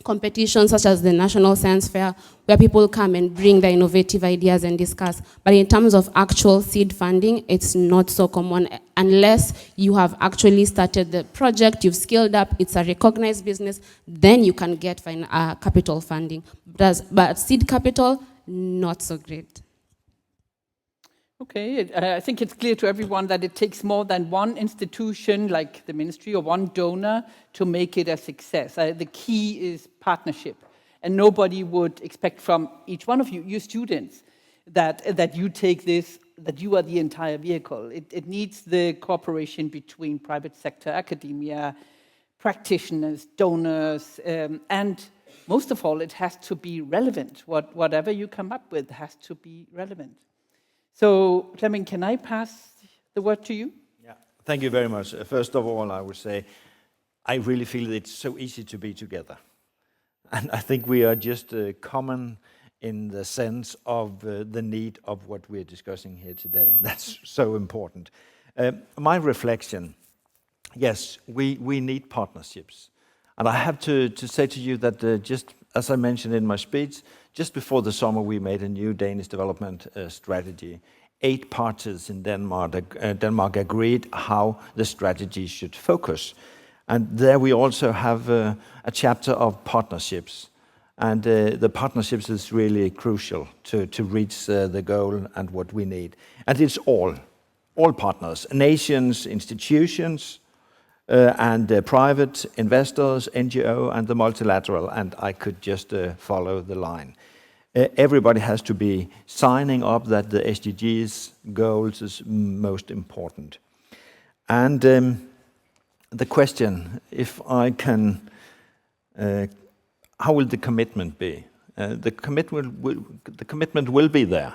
Speaker 6: competitions such as the National Science Fair, where people come and bring their innovative ideas and discuss. But in terms of actual seed funding, it's not so common unless you have actually started the project, you've scaled up, it's a recognized business, then you can get capital funding. But seed capital, not so great.
Speaker 1: Okay, I think it's clear to everyone that it takes more than one institution, like the ministry, or one donor to make it a success. The key is partnership. And nobody would expect from each one of you, you students, that you take this, that you are the entire vehicle. It needs the cooperation between private sector, academia, practitioners, donors, and most of all, it has to be relevant. Whatever you come up with has to be relevant. So, Clement, can I pass the word to you?
Speaker 2: Yeah, thank you very much. First of all, I would say, I really feel it's so easy to be together. And I think we are just common in the sense of the need of what we're discussing here today. That's so important. My reflection, yes, we need partnerships. And I have to say to you that just as I mentioned in my speech, just before the summer we made a new Danish development strategy. 8 parties in Denmark agreed how the strategy should focus. And there we also have a chapter of partnerships. And the partnerships is really crucial to reach the goal and what we need. And it's all partners, nations, institutions, and private investors, NGO, and the multilateral, and I could just follow the line. Everybody has to be signing up that the SDGs goals is most important. And the question, if I can, how will the commitment be? The commitment will be there.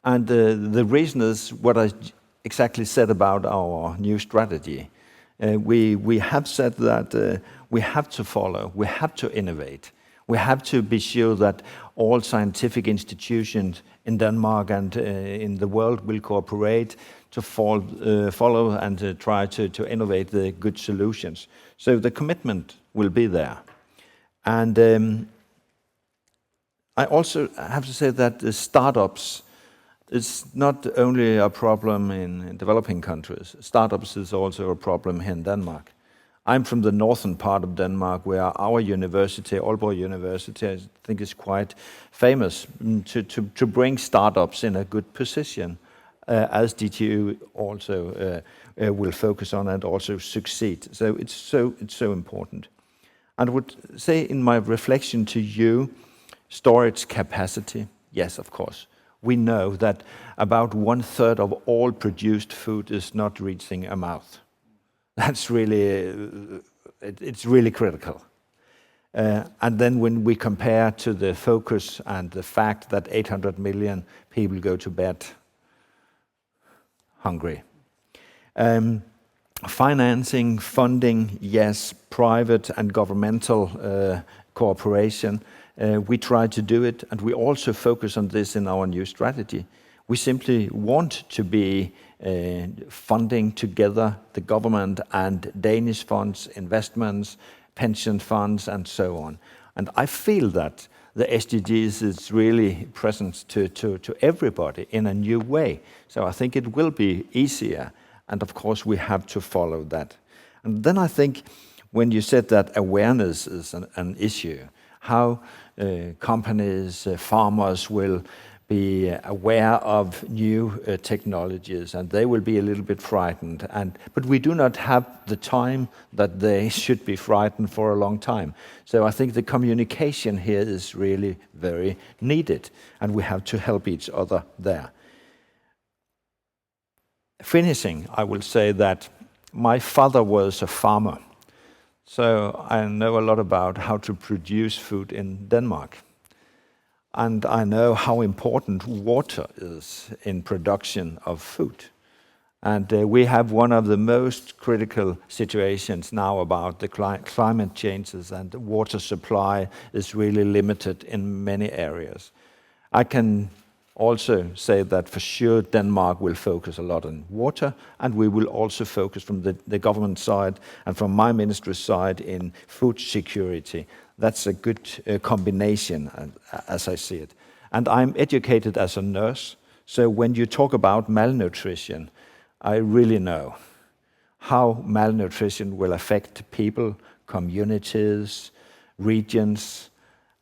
Speaker 2: And the reason is what I exactly said about our new strategy. We have said that we have to follow, we have to innovate, we have to be sure that all scientific institutions in Denmark and in the world will cooperate to follow and try to innovate the good solutions. So the commitment will be there. And I also have to say that the startups is not only a problem in developing countries. Startups is also a problem here in Denmark. I'm from the northern part of Denmark, where our university, Aalborg University, I think is quite famous to bring startups in a good position, as DTU also will focus on and also succeed. So it's so important. And I would say in my reflection to you, storage capacity, yes, of course. We know that about 1/3 of all produced food is not reaching a mouth. That's really, it's really critical. And then when we compare to the focus and the fact that 800 million people go to bed hungry. Financing, funding, yes, private and governmental cooperation. We try to do it, and we also focus on this in our new strategy. We simply want to be funding together the government and Danish funds, investments, pension funds, and so on. And I feel that the SDGs is really present to everybody in a new way. So I think it will be easier, and of course we have to follow that. And then I think when you said that awareness is an issue, how companies, farmers will be aware of new technologies, and they will be a little bit frightened. But we do not have the time that they should be frightened for a long time. So I think the communication here is really very needed, and we have to help each other there. Finishing, I will say that my father was a farmer. So I know a lot about how to produce food in Denmark. And I know how important water is in production of food. And we have one of the most critical situations now about the climate changes, and the water supply is really limited in many areas. I can also say that for sure Denmark will focus a lot on water, and we will also focus from the government side and from my ministry's side in food security. That's a good combination, as I see it. And I'm educated as a nurse, so when you talk about malnutrition, I really know how malnutrition will affect people, communities, regions,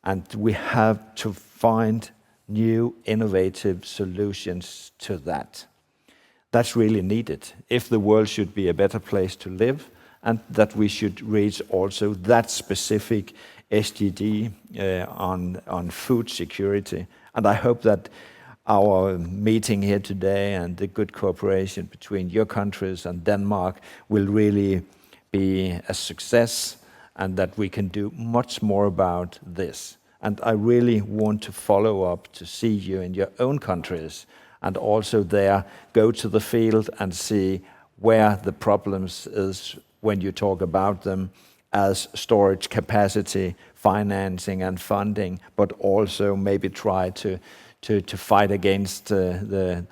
Speaker 2: and we have to find new innovative solutions to that. That's really needed if the world should be a better place to live, and that we should reach also that specific SDG on food security. And I hope that our meeting here today and the good cooperation between your countries and Denmark will really be a success, and that we can do much more about this. And I really want to follow up to see you in your own countries, and also there go to the field and see where the problems is when you talk about them, as storage capacity, financing and funding, but also maybe try to fight against the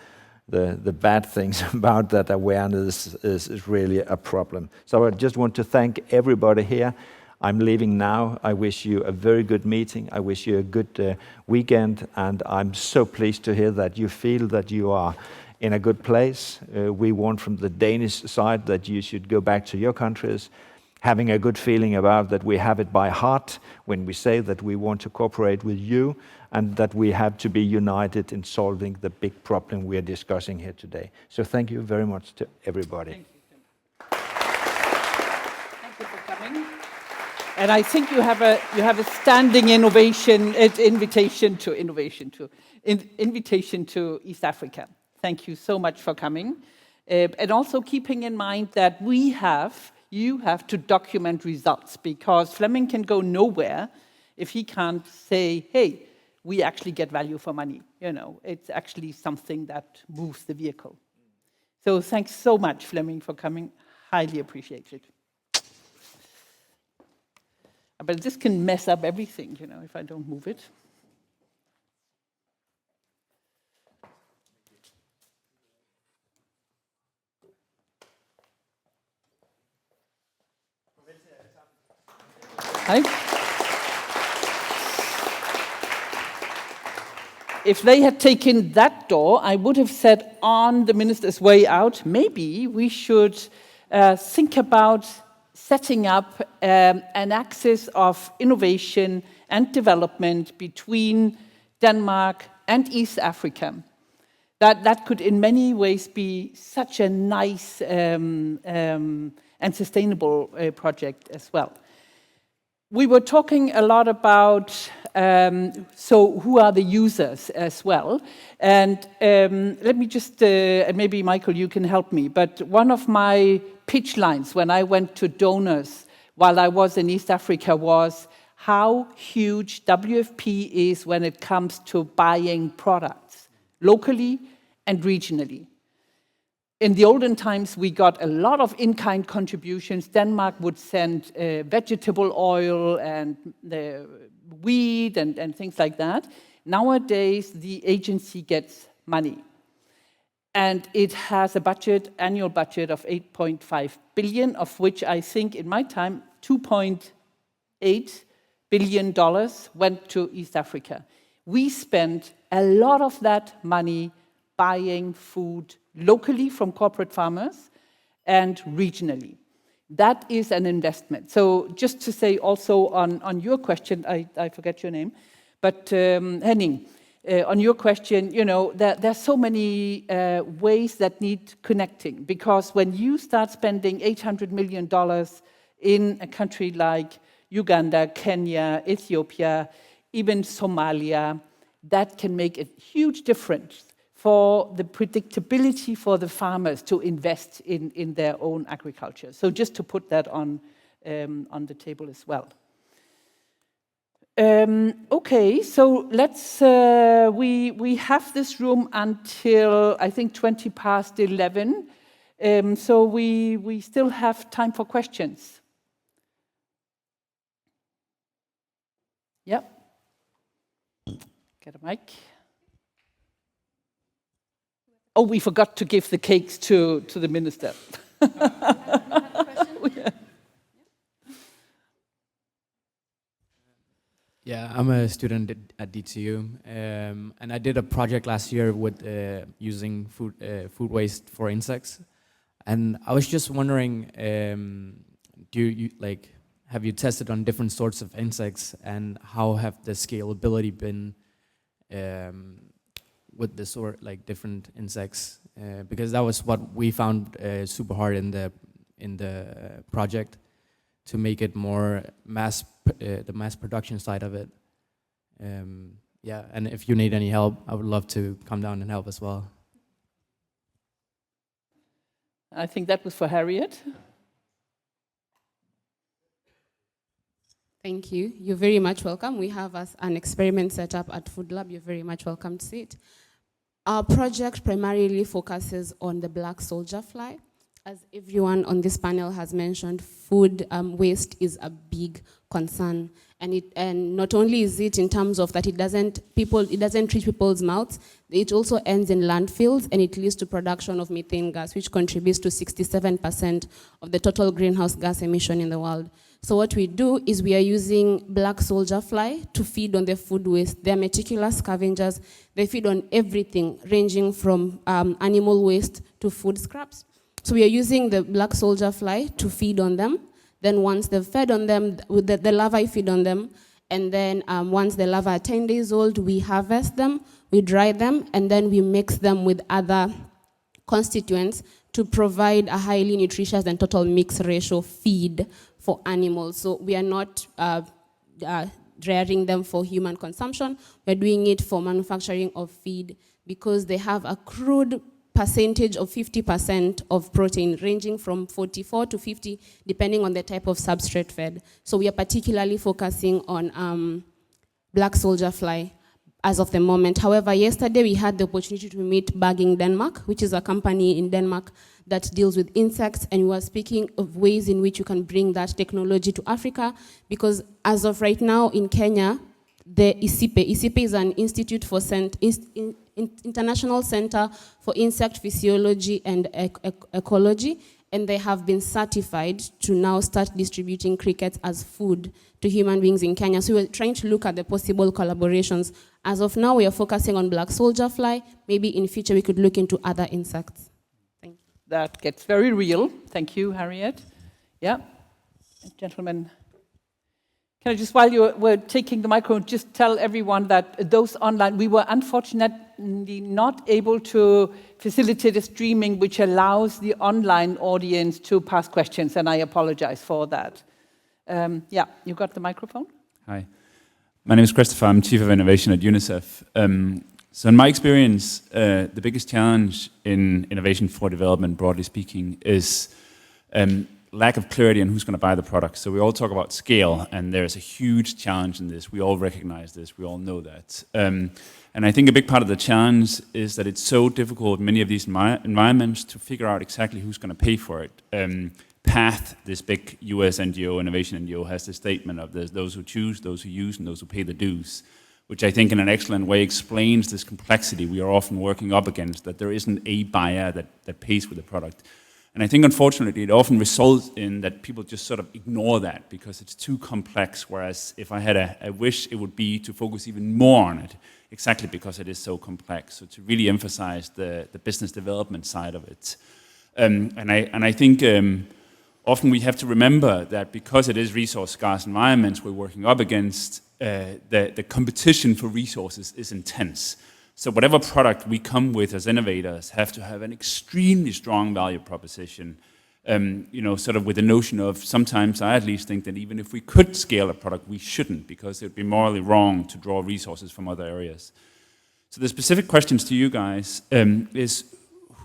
Speaker 2: bad things about that. Awareness is really a problem. So I just want to thank everybody here. I'm leaving now. I wish you a very good meeting. I wish you a good weekend, and I'm so pleased to hear that you feel that you are in a good place. We want from the Danish side that you should go back to your countries, having a good feeling about that we have it by heart when we say that we want to cooperate with you, and that we have to be united in solving the big problem we are discussing here today. So thank you very much to everybody.
Speaker 1: Thank you for coming. And I think you have a standing invitation to East Africa. Thank you so much for coming. And also keeping in mind that you have to document results, because Fleming can go nowhere if he can't say, hey, we actually get value for money. It's actually something that moves the vehicle. So thanks so much, Fleming, for coming. Highly appreciated. But this can mess up everything, if I don't move it. Hi. If they had taken that door, I would have said on the minister's way out, maybe we should think about setting up an axis of innovation and development between Denmark and East Africa. That could in many ways be such a nice and sustainable project as well. We were talking a lot about, so who are the users as well? And let me just, and maybe Michael, you can help me, but one of my pitch lines when I went to donors while I was in East Africa was how huge WFP is when it comes to buying products, locally and regionally. In the olden times, we got a lot of in-kind contributions. Denmark would send vegetable oil and the wheat and things like that. Nowadays, the agency gets money. And it has a budget, annual budget of 8.5 billion, of which I think in my time, $2.8 billion went to East Africa. We spent a lot of that money buying food locally from corporate farmers and regionally. That is an investment. So just to say also on your question, I forget your name, but Henning, on your question, there's so many ways that need connecting, because when you start spending $800 million in a country like Uganda, Kenya, Ethiopia, even Somalia, that can make a huge difference for the predictability for the farmers to invest in their own agriculture. So just to put that on the table as well. Okay, so let's, we have this room until, I think, 20 past 11. So we still have time for questions. Yep. Get a mic. Oh, we forgot to give the cakes to the minister.
Speaker 14: Yeah, I'm a student at DTU, and I did a project last year with using food waste for insects, and I was just wondering, have you tested on different sorts of insects, and how have the scalability been with the different insects? Because that was what we found super hard in the project, to make it more the mass production side of it. Yeah, and if you need any help, I would love to come down and help as well.
Speaker 1: I think that was for Harriet.
Speaker 6: Thank you. You're very much welcome. We have an experiment set up at Food Lab. You're very much welcome to see it. Our project primarily focuses on the black soldier fly. As everyone on this panel has mentioned, food waste is a big concern, and not only is it in terms of that it doesn't reach people's mouths, it also ends in landfills, and it leads to production of methane gas, which contributes to 67% of the total greenhouse gas emission in the world. So what we do is we are using black soldier fly to feed on the food waste. They're meticulous scavengers. They feed on everything, ranging from animal waste to food scraps. So we are using the black soldier fly to feed on them. Then once they've fed on them, the larvae feed on them. And then once the larvae are 10 days old, we harvest them, we dry them, and then we mix them with other constituents to provide a highly nutritious and total mix ratio feed for animals. So we are not rearing them for human consumption. We're doing it for manufacturing of feed, because they have a crude percentage of 50% of protein, ranging from 44 to 50, depending on the type of substrate fed. So we are particularly focusing on black soldier fly as of the moment. However, yesterday we had the opportunity to meet Bagging Denmark, which is a company in Denmark that deals with insects, and we were speaking of ways in which you can bring that technology to Africa, because as of right now in Kenya, the ICIPE is an institute for International Center for Insect Physiology and Ecology, and they have been certified to now start distributing crickets as food to human beings in Kenya. So we're trying to look at the possible collaborations. As of now, we are focusing on black soldier fly. Maybe in future we could look into other insects. Thank you.
Speaker 1: That gets very real. Thank you, Harriet. Yeah, gentlemen. Can I just, while you were taking the microphone, just tell everyone that those online, we were unfortunately not able to facilitate a streaming which allows the online audience to pass questions, and I apologize for that. Yeah, you got the microphone?
Speaker 15: Hi. My name is Christopher. I'm Chief of Innovation at UNICEF. So in my experience, the biggest challenge in innovation for development, broadly speaking, is lack of clarity on who's going to buy the product. So we all talk about scale, and there's a huge challenge in this. We all recognize this. We all know that. And I think a big part of the challenge is that it's so difficult in many of these environments to figure out exactly who's going to pay for it. PATH, this big US NGO, innovation NGO, has this statement of there's those who choose, those who use, and those who pay the dues, which I think in an excellent way explains this complexity we are often working up against, that there isn't a buyer that pays for the product. And I think, unfortunately, it often results in that people just sort of ignore that because it's too complex, whereas if I had a wish, it would be to focus even more on it, exactly because it is so complex. So to really emphasize the business development side of it. And I think often we have to remember that because it is resource-scarce environments we're working up against, the competition for resources is intense. So whatever product we come with as innovators have to have an extremely strong value proposition, sort of with the notion of, sometimes I at least think that even if we could scale a product, we shouldn't, because it would be morally wrong to draw resources from other areas. So the specific questions to you guys is,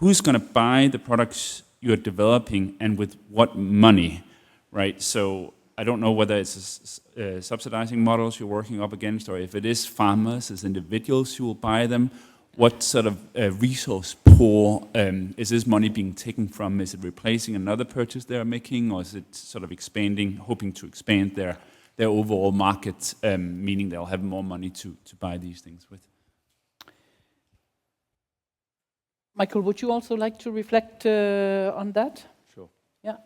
Speaker 15: who's going to buy the products you're developing and with what money, right? So I don't know whether it's subsidizing models you're working up against, or if it is farmers as individuals who will buy them. What sort of resource pool is this money being taken from? Is it replacing another purchase they're making, or is it sort of expanding, hoping to expand their overall market, meaning they'll have more money to buy these things with?
Speaker 1: Michael, would you also like to reflect on that?
Speaker 4: Sure.
Speaker 1: Yeah.
Speaker 4: Do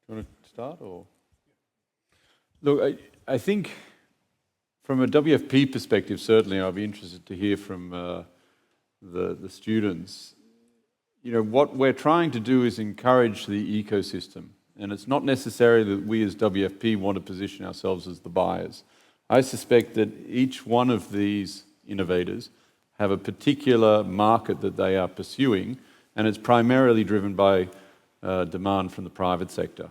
Speaker 4: you want to start, or? Look, I think from a WFP perspective, certainly I'd be interested to hear from the students. You know, what we're trying to do is encourage the ecosystem, and it's not necessarily that we as WFP want to position ourselves as the buyers. I suspect that each one of these innovators have a particular market that they are pursuing, and it's primarily driven by demand from the private sector.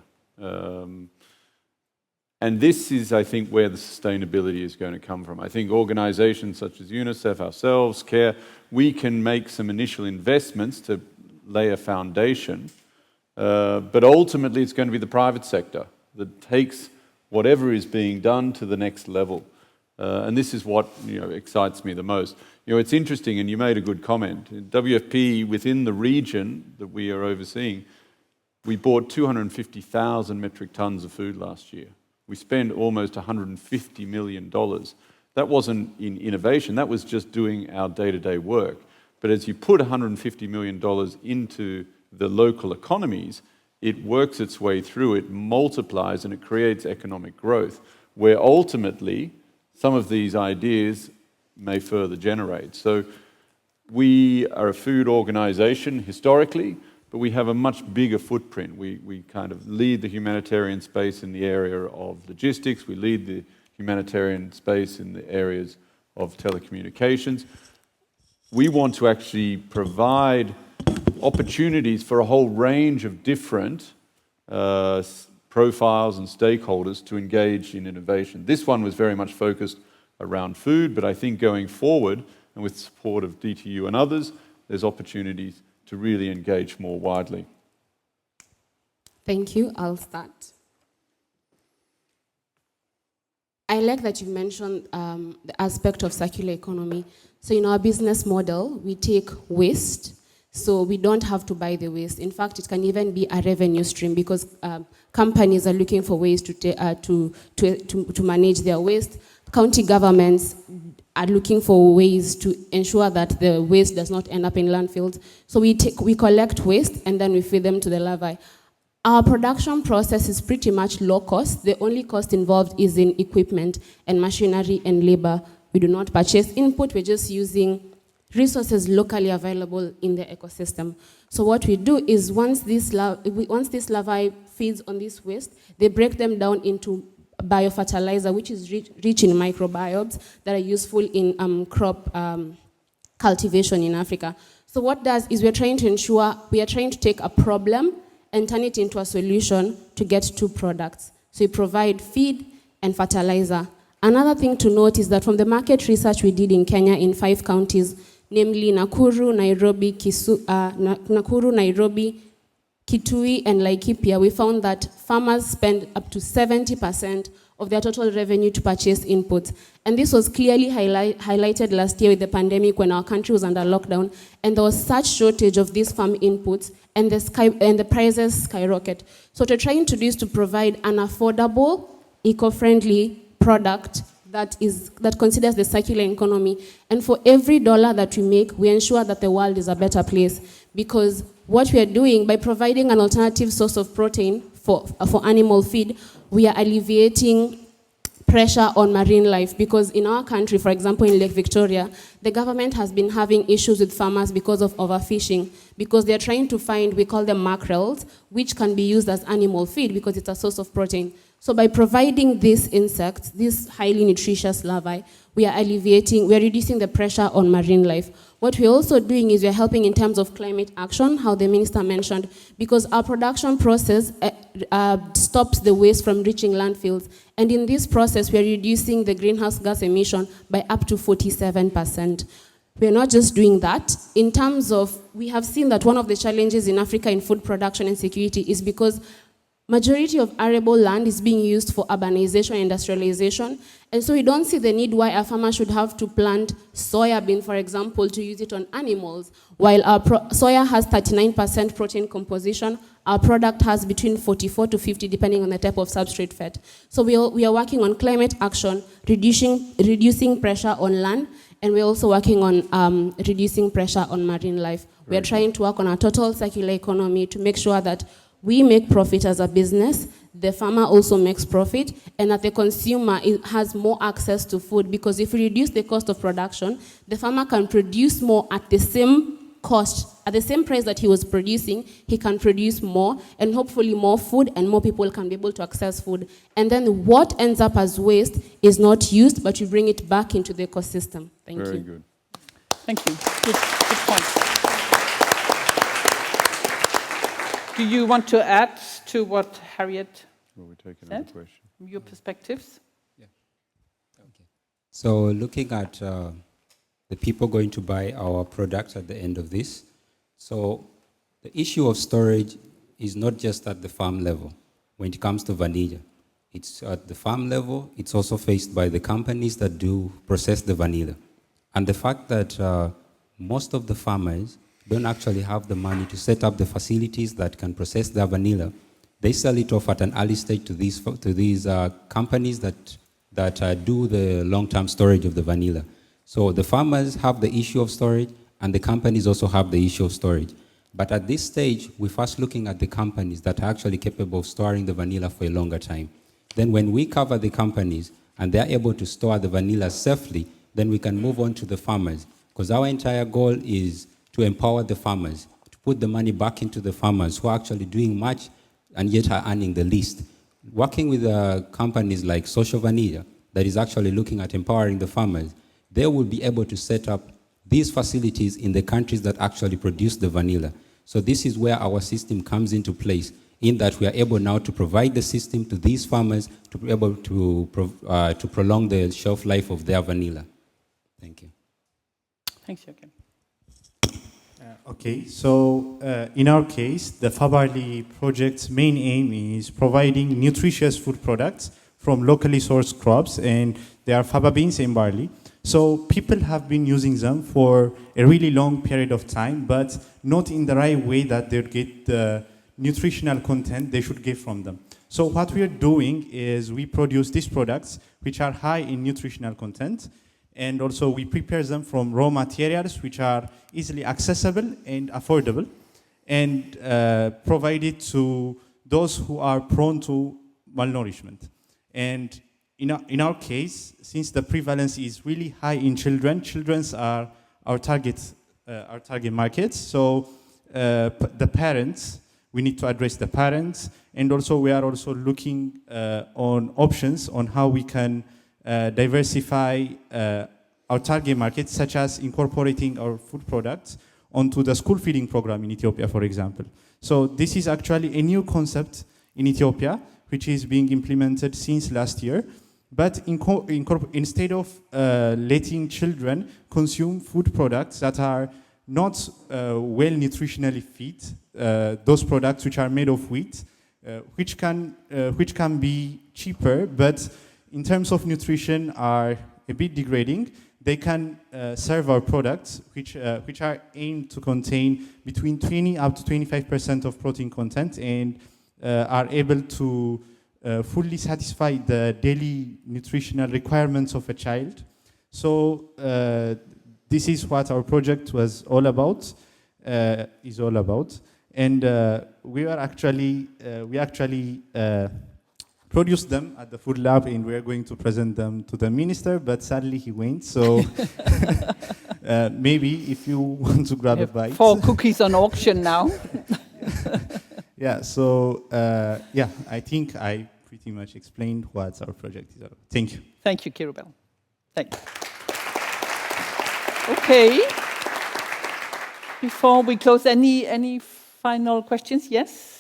Speaker 4: And this is, I think, where the sustainability is going to come from. I think organizations such as UNICEF, ourselves, CARE, we can make some initial investments to lay a foundation, but ultimately it's going to be the private sector that takes whatever is being done to the next level. And this is what excites me the most. It's interesting, and you made a good comment. In WFP, within the region that we are overseeing, we bought 250,000 metric tons of food last year. We spent almost $150 million. That wasn't in innovation, that was just doing our day-to-day work. But as you put $150 million into the local economies, it works its way through, it multiplies, and it creates economic growth, where ultimately some of these ideas may further generate. So we are a food organization historically, but we have a much bigger footprint. We kind of lead the humanitarian space in the area of logistics. We lead the humanitarian space in the areas of telecommunications. We want to actually provide opportunities for a whole range of different profiles and stakeholders to engage in innovation. This one was very much focused around food, but I think going forward, and with support of DTU and others, there's opportunities to really engage more widely.
Speaker 6: Thank you. I'll start. I like that you mentioned the aspect of circular economy. So in our business model, we take waste, so we don't have to buy the waste. In fact, it can even be a revenue stream because companies are looking for ways to manage their waste. County governments are looking for ways to ensure that the waste does not end up in landfills. So we collect waste and then we feed them to the larvae. Our production process is pretty much low cost. The only cost involved is in equipment and machinery and labor. We do not purchase input, we're just using resources locally available in the ecosystem. So what we do is once this larvae feeds on this waste, they break them down into biofertilizer, which is rich in microbiomes that are useful in crop cultivation in Africa. So what does is we are trying to take a problem and turn it into a solution to get two products. So we provide feed and fertilizer. Another thing to note is that from the market research we did in Kenya in 5 counties, namely Nakuru, Nairobi, Kitui, and Laikipia, we found that farmers spend up to 70% of their total revenue to purchase inputs. And this was clearly highlighted last year with the pandemic when our country was under lockdown, and there was such shortage of these farm inputs, and the prices skyrocket. So to try to do is to provide an affordable, eco-friendly product that considers the circular economy. And for every dollar that we make, we ensure that the world is a better place. Because what we are doing, by providing an alternative source of protein for animal feed, we are alleviating pressure on marine life. Because in our country, for example, in Lake Victoria, the government has been having issues with farmers because of overfishing. Because they're trying to find, we call them mackerels, which can be used as animal feed because it's a source of protein. So by providing these insects, these highly nutritious larvae, we are reducing the pressure on marine life. What we're also doing is we're helping in terms of climate action, how the minister mentioned, because our production process stops the waste from reaching landfills. And in this process, we're reducing the greenhouse gas emission by up to 47%. We're not just doing that. In terms of, we have seen that one of the challenges in Africa in food production and security is because majority of arable land is being used for urbanization and industrialization, and so we don't see the need why a farmer should have to plant soybean, for example, to use it on animals. While our soya has 39% protein composition, our product has between 44 to 50, depending on the type of substrate fed. So we are working on climate action, reducing pressure on land, and we're also working on reducing pressure on marine life. We are trying to work on a total circular economy to make sure that we make profit as a business, the farmer also makes profit, and that the consumer has more access to food, because if we reduce the cost of production, the farmer can produce more at the same cost, at the same price that he was producing, he can produce more, and hopefully more food, and more people can be able to access food. And then what ends up as waste is not used, but you bring it back into the ecosystem. Thank you.
Speaker 4: Very good.
Speaker 1: Thank you. Good point. Do you want to add to what Harriet said, from your perspectives?
Speaker 8: Yeah. Okay. So looking at the people going to buy our products at the end of this, so the issue of storage is not just at the farm level when it comes to vanilla. It's at the farm level, it's also faced by the companies that do process the vanilla. And the fact that most of the farmers don't actually have the money to set up the facilities that can process their vanilla. They sell it off at an early stage to these companies that do the long-term storage of the vanilla. So the farmers have the issue of storage, and the companies also have the issue of storage. But at this stage, we're first looking at the companies that are actually capable of storing the vanilla for a longer time. Then when we cover the companies and they're able to store the vanilla safely, then we can move on to the farmers. Because our entire goal is to empower the farmers, to put the money back into the farmers who are actually doing much and yet are earning the least. Working with companies like Social Vanilla, that is actually looking at empowering the farmers, they will be able to set up these facilities in the countries that actually produce the vanilla. So this is where our system comes into place, in that we are able now to provide the system to these farmers to be able to prolong the shelf life of their vanilla. Thank you.
Speaker 1: Thanks, Joachim.
Speaker 7: Okay, so in our case, the Fabarli project's main aim is providing nutritious food products from locally sourced crops, and they are faba beans and barley. So people have been using them for a really long period of time, but not in the right way that they would get the nutritional content they should get from them. So what we are doing is we produce these products which are high in nutritional content, and also we prepare them from raw materials which are easily accessible and affordable, and provide it to those who are prone to malnourishment. And in our case, since the prevalence is really high in children, children are our target markets. So the parents, we need to address the parents, and also we are also looking on options on how we can diversify our target markets, such as incorporating our food products onto the school feeding program in Ethiopia, for example. So this is actually a new concept in Ethiopia, which is being implemented since last year. But instead of letting children consume food products that are not well nutritionally fit, those products which are made of wheat, which can be cheaper, but in terms of nutrition are a bit degrading, they can serve our products, which are aimed to contain between 20 up to 25% of protein content, and are able to fully satisfy the daily nutritional requirements of a child. So this is what our project was all about, is all about. And we actually produced them at the food lab, and we are going to present them to the minister, but sadly he went, so maybe if you want to grab a bite.
Speaker 1: 4 cookies on auction now.
Speaker 7: Yeah, so yeah, I think I pretty much explained what our project is about. Thank you.
Speaker 1: Thank you, Kirubel. Thank you. Okay. Before we close, any final questions? Yes?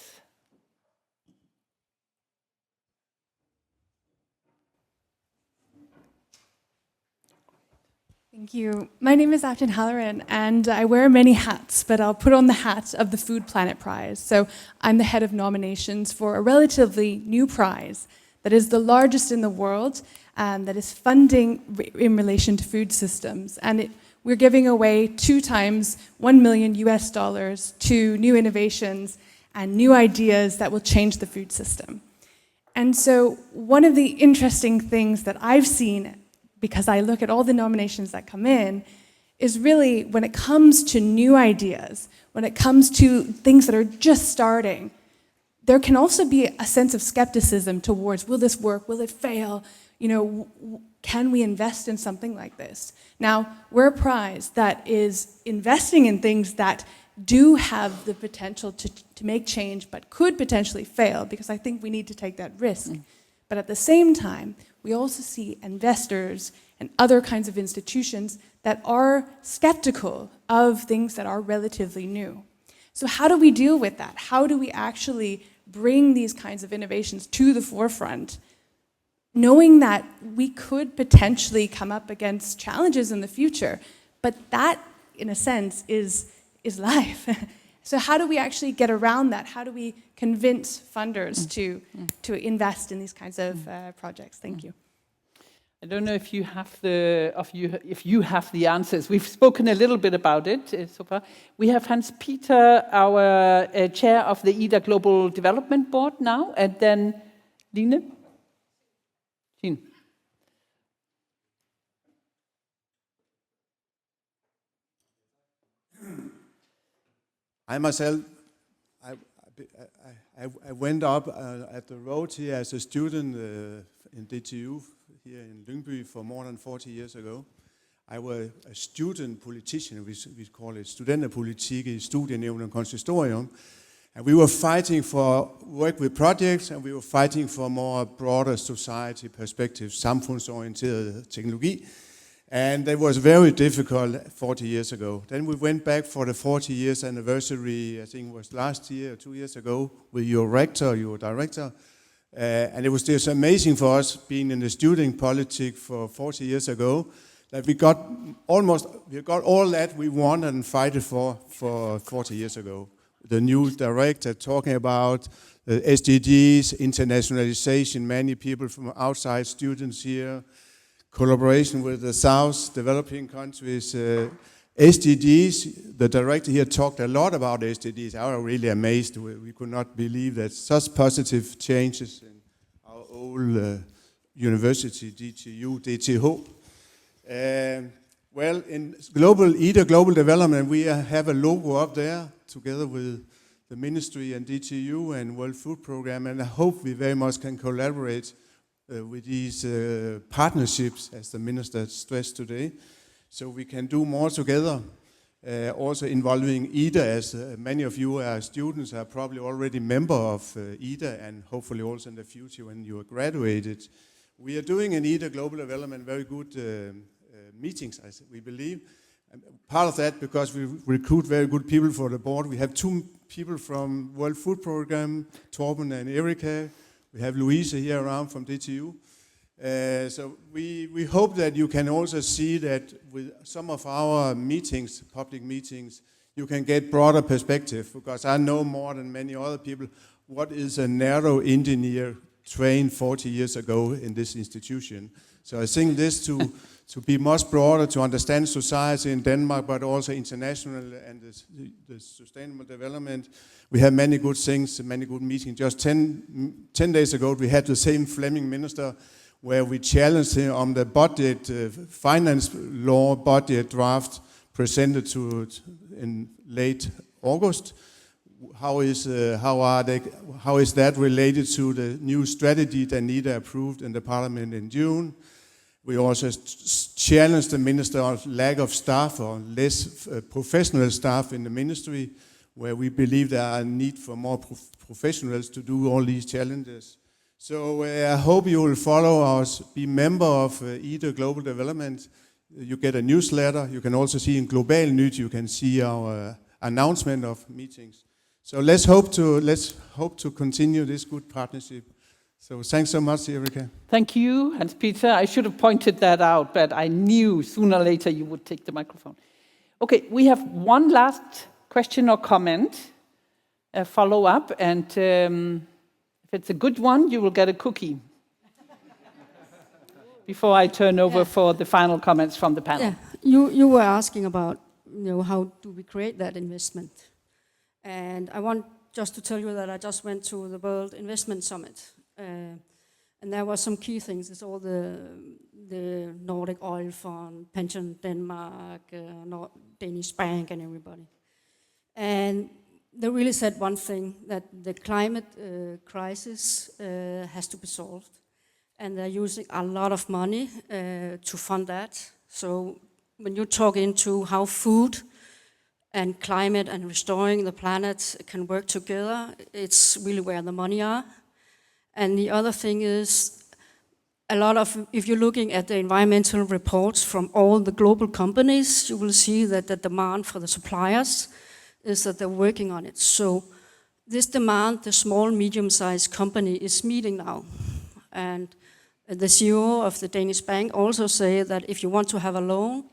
Speaker 16: Thank you. My name is Afton Halloran, and I wear many hats, but I'll put on the hat of the Food Planet Prize. So I'm the head of nominations for a relatively new prize that is the largest in the world, that is funding in relation to food systems. And we're giving away 2 times $1 million to new innovations and new ideas that will change the food system. And so one of the interesting things that I've seen, because I look at all the nominations that come in, is really when it comes to new ideas, when it comes to things that are just starting, there can also be a sense of skepticism towards, will this work, will it fail, can we invest in something like this? Now, we're a prize that is investing in things that do have the potential to make change, but could potentially fail, because I think we need to take that risk. But at the same time, we also see investors and other kinds of institutions that are skeptical of things that are relatively new. So how do we deal with that? How do we actually bring these kinds of innovations to the forefront, knowing that we could potentially come up against challenges in the future, but that, in a sense, is life. So how do we actually get around that? How do we convince funders to invest in these kinds of projects? Thank you.
Speaker 1: I don't know if you have the answers. We've spoken a little bit about it so far. We have Hans-Peter, our chair of the IDA Global Development Board now, and then Line. Jean.
Speaker 17: I myself, I went up at the road here as a student in DTU here in Lyngby for more than 40 years ago. I was a student politician, we call it studenterpolitik i Studienævnet og Konsistorium. And we were fighting for work with projects, and we were fighting for more broader society perspective, samfundsorienteret teknologi. And it was very difficult 40 years ago. Then we went back for the 40 years anniversary, I think it was last year or 2 years ago, with your director. And it was just amazing for us, being in the student politics for 40 years ago, that we got all that we wanted and fight for 40 years ago. The new director talking about SDGs, internationalization, many people from outside, students here, collaboration with the South, developing countries, SDGs. The director here talked a lot about SDGs. I was really amazed. We could not believe that such positive changes in our old university, DTU, DTH. Well, in IDA Global Development, we have a logo up there together with the ministry and DTU and World Food Program, and I hope we very much can collaborate with these partnerships, as the minister stressed today, so we can do more together. Also involving IDA, as many of you are students, are probably already member of IDA, and hopefully also in the future when you are graduated. We are doing in IDA Global Development very good meetings, we believe. Part of that because we recruit very good people for the board. We have 2 people from World Food Program, Torben and Erika. We have Louise here around from DTU. So we hope that you can also see that with some of our meetings, public meetings, you can get broader perspective, because I know more than many other people what is a narrow engineer trained 40 years ago in this institution. So I think this to be much broader, to understand society in Denmark, but also international and the sustainable development. We have many good things, many good meetings. Just 10 days ago, we had the same Flemming minister where we challenged him on the budget, finance law budget draft presented to in late August. How is that related to the new strategy that NIDA approved in the parliament in June? We also challenged the minister on lack of staff or less professional staff in the ministry, where we believe there are a need for more professionals to do all these challenges. So I hope you will follow us, be member of IDA Global Development. You get a newsletter. You can also see in Global Nyt, you can see our announcement of meetings. So let's hope to continue this good partnership. So thanks so much, Erika.
Speaker 1: Thank you, Hans-Peter. I should have pointed that out, but I knew sooner or later you would take the microphone. Okay, we have one last question or comment, a follow-up, and if it's a good one, you will get a cookie before I turn over for the final comments from the panel.
Speaker 9: Yeah, you were asking about, how do we create that investment? And I want just to tell you that I just went to the World Investment Summit. And there were some key things. It's all the Nordic Oil Fund, Pension Denmark, Danish Bank, and everybody. And they really said one thing, that the climate crisis has to be solved. And they're using a lot of money to fund that. So when you talk into how food and climate and restoring the planet can work together, it's really where the money are. And the other thing is, if you're looking at the environmental reports from all the global companies, you will see that the demand for the suppliers is that they're working on it. So this demand, the small, medium-sized company is meeting now. And the CEO of the Danish Bank also say that if you want to have a loan,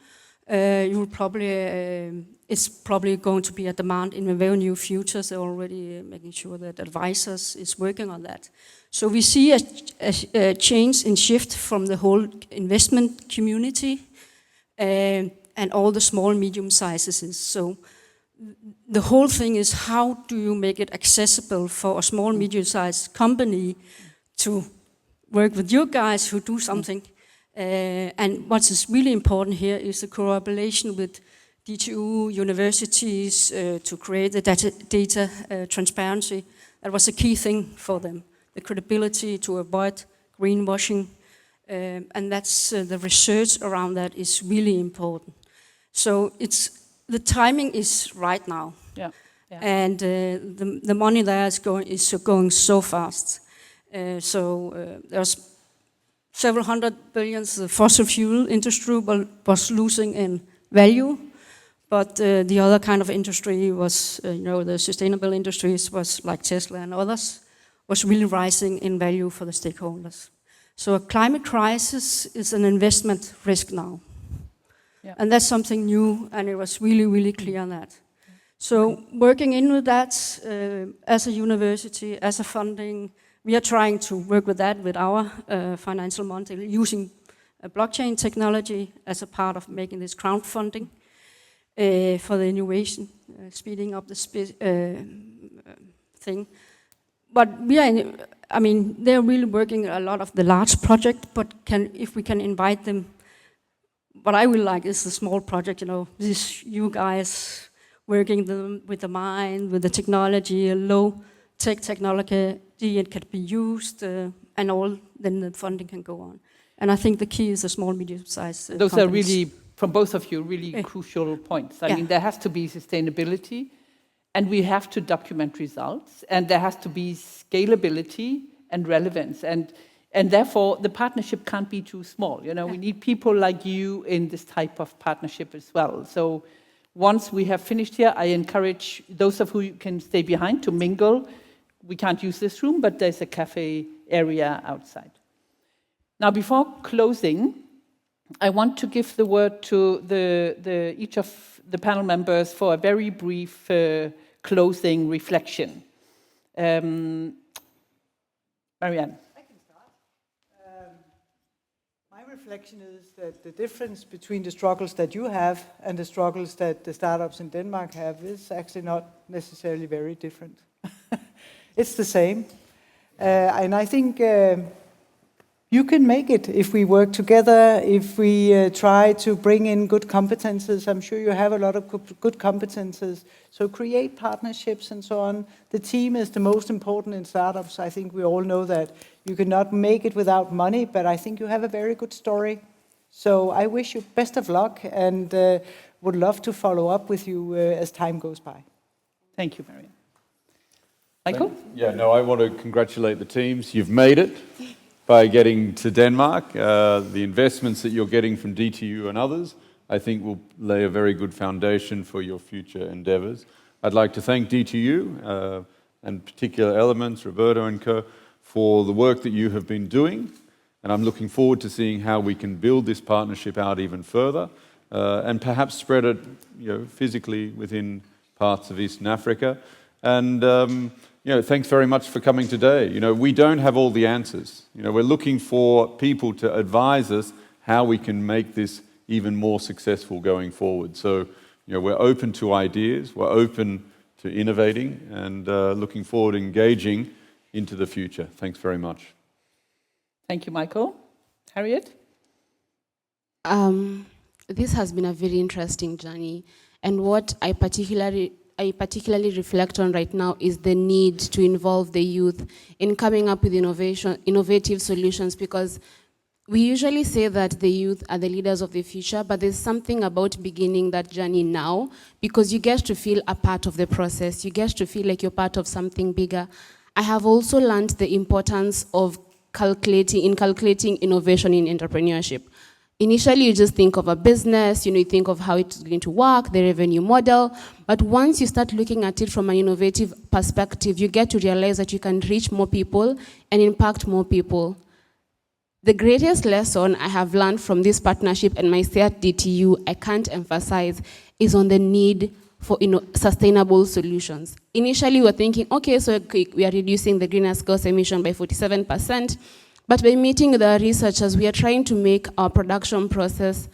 Speaker 9: you will probably, it's probably going to be a demand in the very near future. They're already making sure that advisors is working on that. So we see a change in shift from the whole investment community and all the small, medium sizes. So the whole thing is, how do you make it accessible for a small, medium-sized company to work with you guys who do something? And what is really important here is the collaboration with DTU universities to create the data transparency. That was a key thing for them, the credibility to avoid greenwashing. And that's the research around that is really important. So the timing is right now.
Speaker 1: Yeah. Yeah.
Speaker 9: And the money there is going so fast. There's several hundred billions. The fossil fuel industry was losing in value, but the other kind of industry was, the sustainable industries was like Tesla and others, was really rising in value for the stakeholders. So a climate crisis is an investment risk now.
Speaker 1: Yeah.
Speaker 9: And that's something new, and it was really, really clear on that. So working in with that as a university, as a funding, we are trying to work with that with our financial model, using blockchain technology as a part of making this crowdfunding for the innovation, speeding up the thing. But we are, they're really working a lot of the large project, but if we can invite them, what I will like is the small project, this you guys working with the mind, with the technology, low-tech technology, it can be used, and all, then the funding can go on. And I think the key is the small, medium-sized
Speaker 1: Those
Speaker 9: companies.
Speaker 1: are really, from both of you, really crucial points. I mean, there has to be sustainability, and we have to document results, and there has to be scalability and relevance. And therefore, the partnership can't be too small. We need people like you in this type of partnership as well. So once we have finished here, I encourage those of you who can stay behind to mingle. We can't use this room, but there's a cafe area outside. Now, before closing, I want to give the word to each of the panel members for a very brief closing reflection. Marianne.
Speaker 3: I can start. My reflection is that the difference between the struggles that you have and the struggles that the startups in Denmark have is actually not necessarily very different. It's the same. And I think you can make it if we work together, if we try to bring in good competences. I'm sure you have a lot of good competences. So create partnerships and so on. The team is the most important in startups. I think we all know that. You cannot make it without money, but I think you have a very good story. So I wish you best of luck and would love to follow up with you as time goes by.
Speaker 1: Thank you, Marianne. Michael?
Speaker 4: Yeah, no, I want to congratulate the teams. You've made it by getting to Denmark. The investments that you're getting from DTU and others, I think will lay a very good foundation for your future endeavors. I'd like to thank DTU and particular elements, Roberto and co, for the work that you have been doing. And I'm looking forward to seeing how we can build this partnership out even further and perhaps spread it physically within parts of Eastern Africa. And thanks very much for coming today. We don't have all the answers. We're looking for people to advise us how we can make this even more successful going forward. So, we're open to ideas, we're open to innovating, and looking forward to engaging into the future. Thanks very much.
Speaker 1: Thank you, Michael. Harriet?
Speaker 6: This has been a very interesting journey, and what I particularly reflect on right now is the need to involve the youth in coming up with innovative solutions, because we usually say that the youth are the leaders of the future, but there's something about beginning that journey now, because you get to feel a part of the process. You get to feel like you're part of something bigger. I have also learned the importance of calculating innovation in entrepreneurship. Initially, you just think of a business, you think of how it's going to work, the revenue model, but once you start looking at it from an innovative perspective, you get to realize that you can reach more people and impact more people. The greatest lesson I have learned from this partnership and my stay at DTU, I can't emphasize, is on the need for sustainable solutions. Initially, we were thinking, okay, so we are reducing the greenhouse gas emission by 47%, but by meeting with our researchers, we are trying to make our production process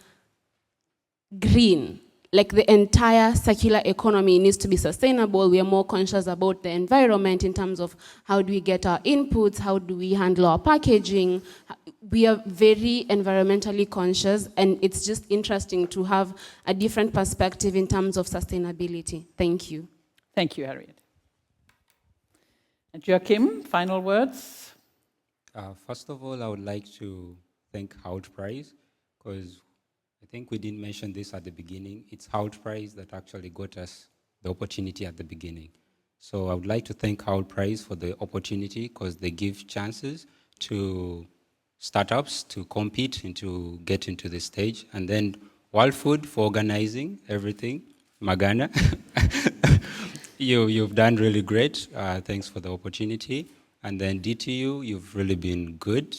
Speaker 6: green. Like the entire circular economy needs to be sustainable. We are more conscious about the environment in terms of how do we get our inputs, how do we handle our packaging. We are very environmentally conscious, and it's just interesting to have a different perspective in terms of sustainability. Thank you.
Speaker 1: Thank you, Harriet. And Joachim, final words?
Speaker 8: First of all, I would like to thank Hout Prize, because I think we didn't mention this at the beginning. It's Hout Prize that actually got us the opportunity at the beginning. So I would like to thank Hout Prize for the opportunity, because they give chances to startups to compete and to get into the stage. And then World Food for organizing everything. Magana, you've done really great. Thanks for the opportunity. And then DTU, you've really been good.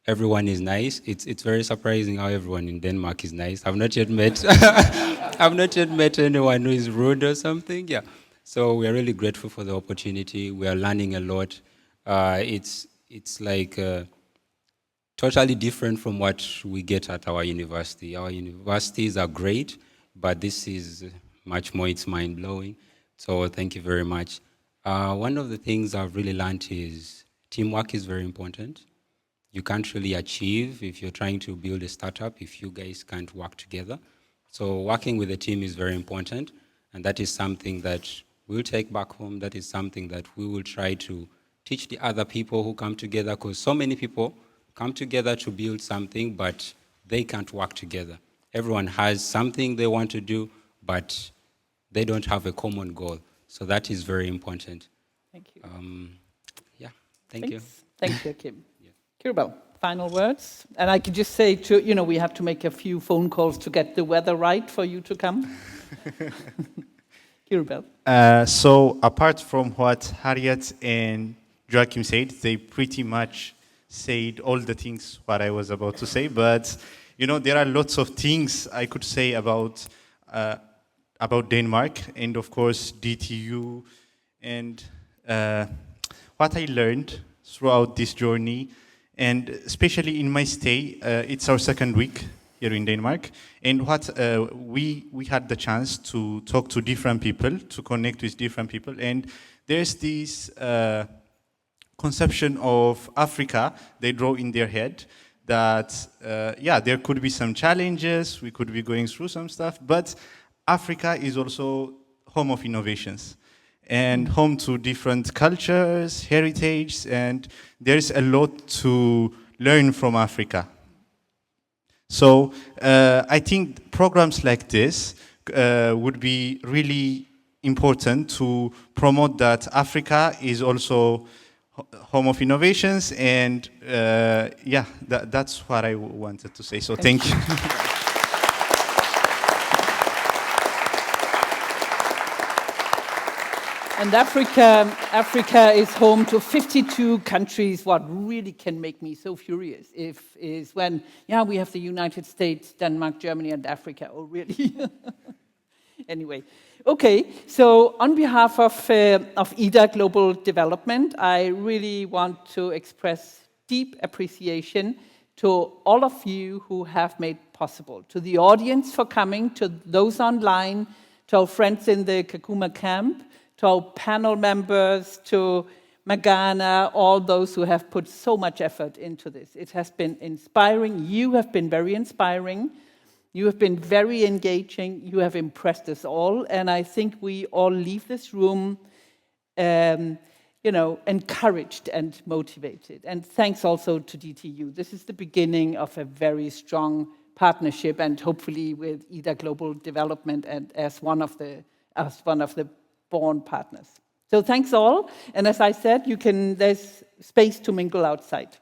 Speaker 8: everyone is nice. It's very surprising how everyone in Denmark is nice. I've not yet met I've not yet met anyone who is rude or something. Yeah. So we are really grateful for the opportunity. We are learning a lot. It's like totally different from what we get at our university. Our universities are great, but this is much more, it's mind-blowing. So thank you very much. One of the things I've really learned is teamwork is very important. You can't really achieve if you're trying to build a startup if you guys can't work together. So working with a team is very important, and that is something that we'll take back home. That is something that we will try to teach the other people who come together, because so many people come together to build something, but they can't work together. Everyone has something they want to do, but they don't have a common goal. So that is very important.
Speaker 1: Thank you.
Speaker 8: Yeah, thank you.
Speaker 1: Thank you, Kim. Kiribel, final words? And I could just say, we have to make a few phone calls to get the weather right for you to come. Kiribel.
Speaker 7: So apart from what Harriet and Joachim said, they pretty much said all the things what I was about to say, but there are lots of things I could say about Denmark and of course DTU and what I learned throughout this journey, and especially in my stay. It's our second week here in Denmark, and what we had the chance to talk to different people, to connect with different people, and there's this conception of Africa they draw in their head that, there could be some challenges, we could be going through some stuff, but Africa is also home of innovations and home to different cultures, heritage, and there's a lot to learn from Africa. So I think programs like this would be really important to promote that Africa is also home of innovations, and that's what I wanted to say. So thank you.
Speaker 1: And Africa is home to 52 countries. What really can make me so furious is when, we have the United States, Denmark, Germany, and Africa. Oh, really? Anyway, okay. So on behalf of IDA Global Development, I really want to express deep appreciation to all of you who have made possible, to the audience for coming, to those online, to our friends in the Kakuma camp, to our panel members, to Magana, all those who have put so much effort into this. It has been inspiring. You have been very inspiring. You have been very engaging. You have impressed us all. And I think we all leave this room, encouraged and motivated. And thanks also to DTU. This is the beginning of a very strong partnership, and hopefully with IDA Global Development and as one of the born partners. So thanks all, and as I said, there's space to mingle outside.